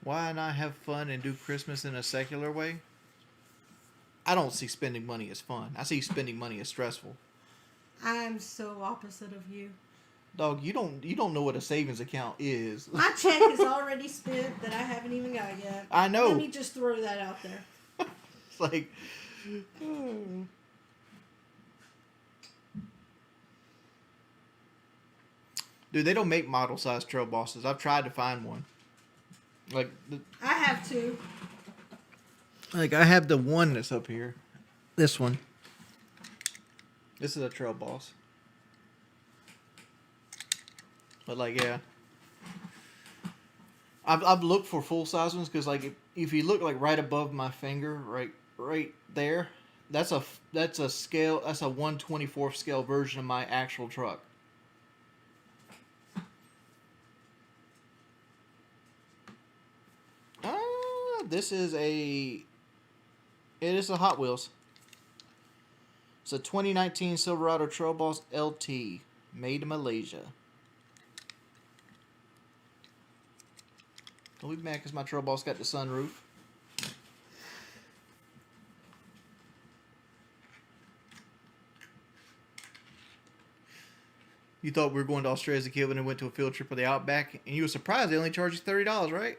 Why not have fun and do Christmas in a secular way? I don't see spending money as fun. I see spending money as stressful. I'm so opposite of you. Dog, you don't know what a savings account is. My check is already spent that I haven't even got yet. I know. Let me just throw that out there. It's like, dude, they don't make model size trail bosses. I've tried to find one. Like, I have two. I have the one that's up here. This one. This is a trail boss. But like, yeah. I've looked for full size ones because like if you look like right above my finger, right there, that's a scale. That's a 1/24 scale version of my actual truck. This is it is a Hot Wheels. It's a 2019 Silverado Trail Boss LT, made in Malaysia. Don't be mad because my Trail Boss got the sunroof. You thought we were going to Australia as a kid when we went to a field trip of the Outback, and you were surprised they only charged you $30, right?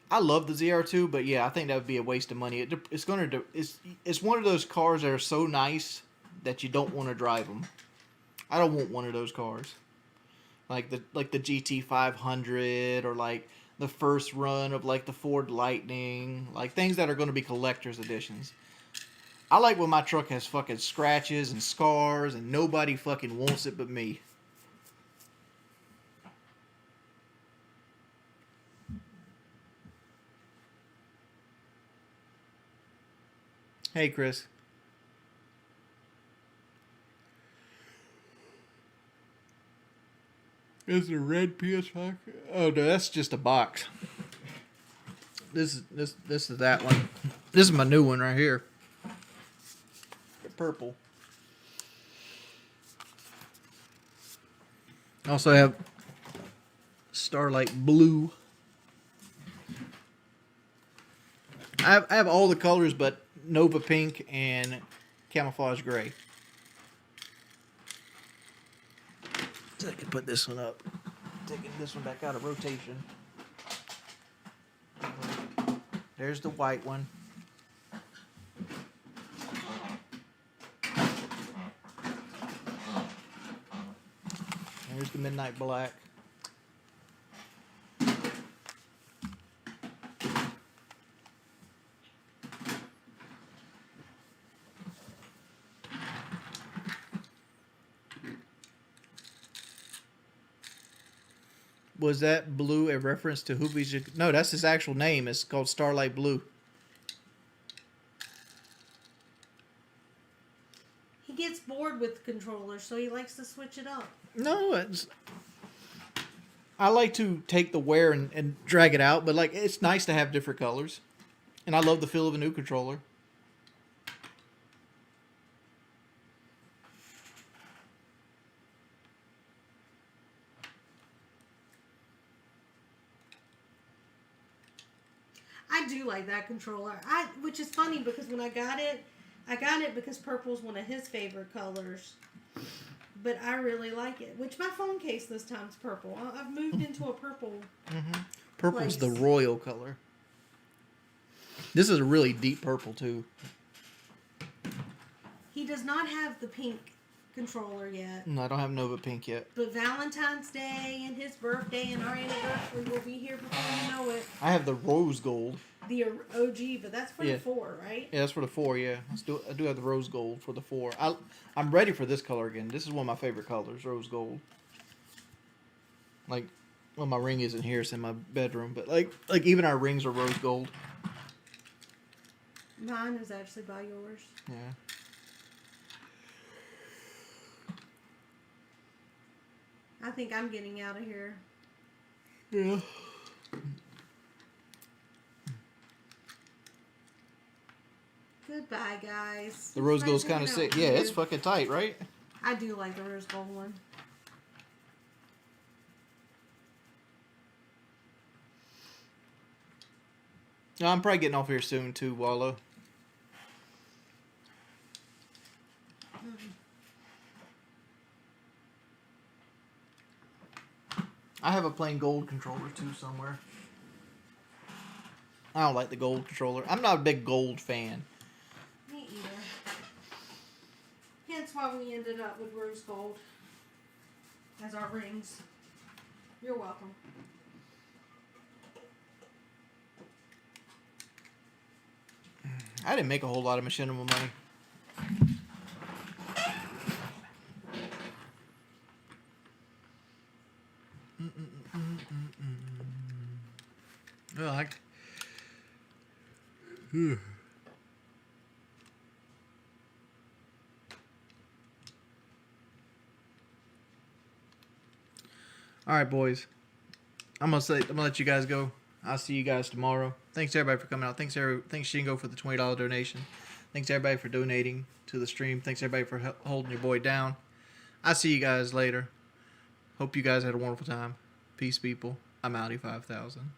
I love the ZR2, but yeah, I think that would be a waste of money. It's one of those cars that are so nice that you don't want to drive them. I don't want one of those cars, like the GT 500 or like the first run of like the Ford Lightning, like things that are going to be collector's editions. I like when my truck has fucking scratches and scars and nobody fucking wants it but me. Hey, Chris. Is it a red PS5? Oh no, that's just a box. This is that one. This is my new one right here. The purple. I also have Starlight Blue. I have all the colors but Nova Pink and Camouflage Gray. So I can put this one up. Taking this one back out of rotation. There's the white one. There's the Midnight Black. Was that blue a reference to Hoopy's? No, that's his actual name. It's called Starlight Blue. He gets bored with controllers, so he likes to switch it up. No, I like to take the wear and drag it out, but like it's nice to have different colors. And I love the feel of a new controller. I do like that controller. Which is funny because when I got it because purple's one of his favorite colors. But I really like it. Which my phone case this time's purple. I've moved into a purple. Mm-hmm. Purple's the place. royal color. This is a really deep purple too. He does not have the pink controller yet. No, I don't have Nova Pink yet. But Valentine's Day and his birthday and our anniversary will be here before you know it. I have the rose gold. The OG, but that's for the 4, right? Yeah, that's for the 4, yeah. I do have the rose gold for the 4. I'm ready for this color again. This is one of my favorite colors, rose gold. Like, well, my ring isn't here, it's in my bedroom, but like even our rings are rose gold. Mine is actually by yours. Yeah. I think I'm getting out of here. Yeah. Goodbye, guys. The rose Nice gold's kind of hanging out sick. with Yeah, you. it's fucking tight, right? I do like the rose gold one. No, I'm probably getting off here soon too, Wallow. I have a plain gold controller too somewhere. I don't like the gold controller. I'm not a big gold fan. Me either. Hence why we ended up with rose gold as our rings. You're welcome. I didn't make a whole lot of machinima money. Well, all right, boys. I'm gonna let you guys go. I'll see you guys tomorrow. Thanks everybody for coming out. Thanks Shingo for the $20 donation. Thanks everybody for donating to the stream. Thanks everybody for holding your boy down. I'll see you guys later. Hope you guys had a wonderful time. Peace, people. I'm Audi 5000.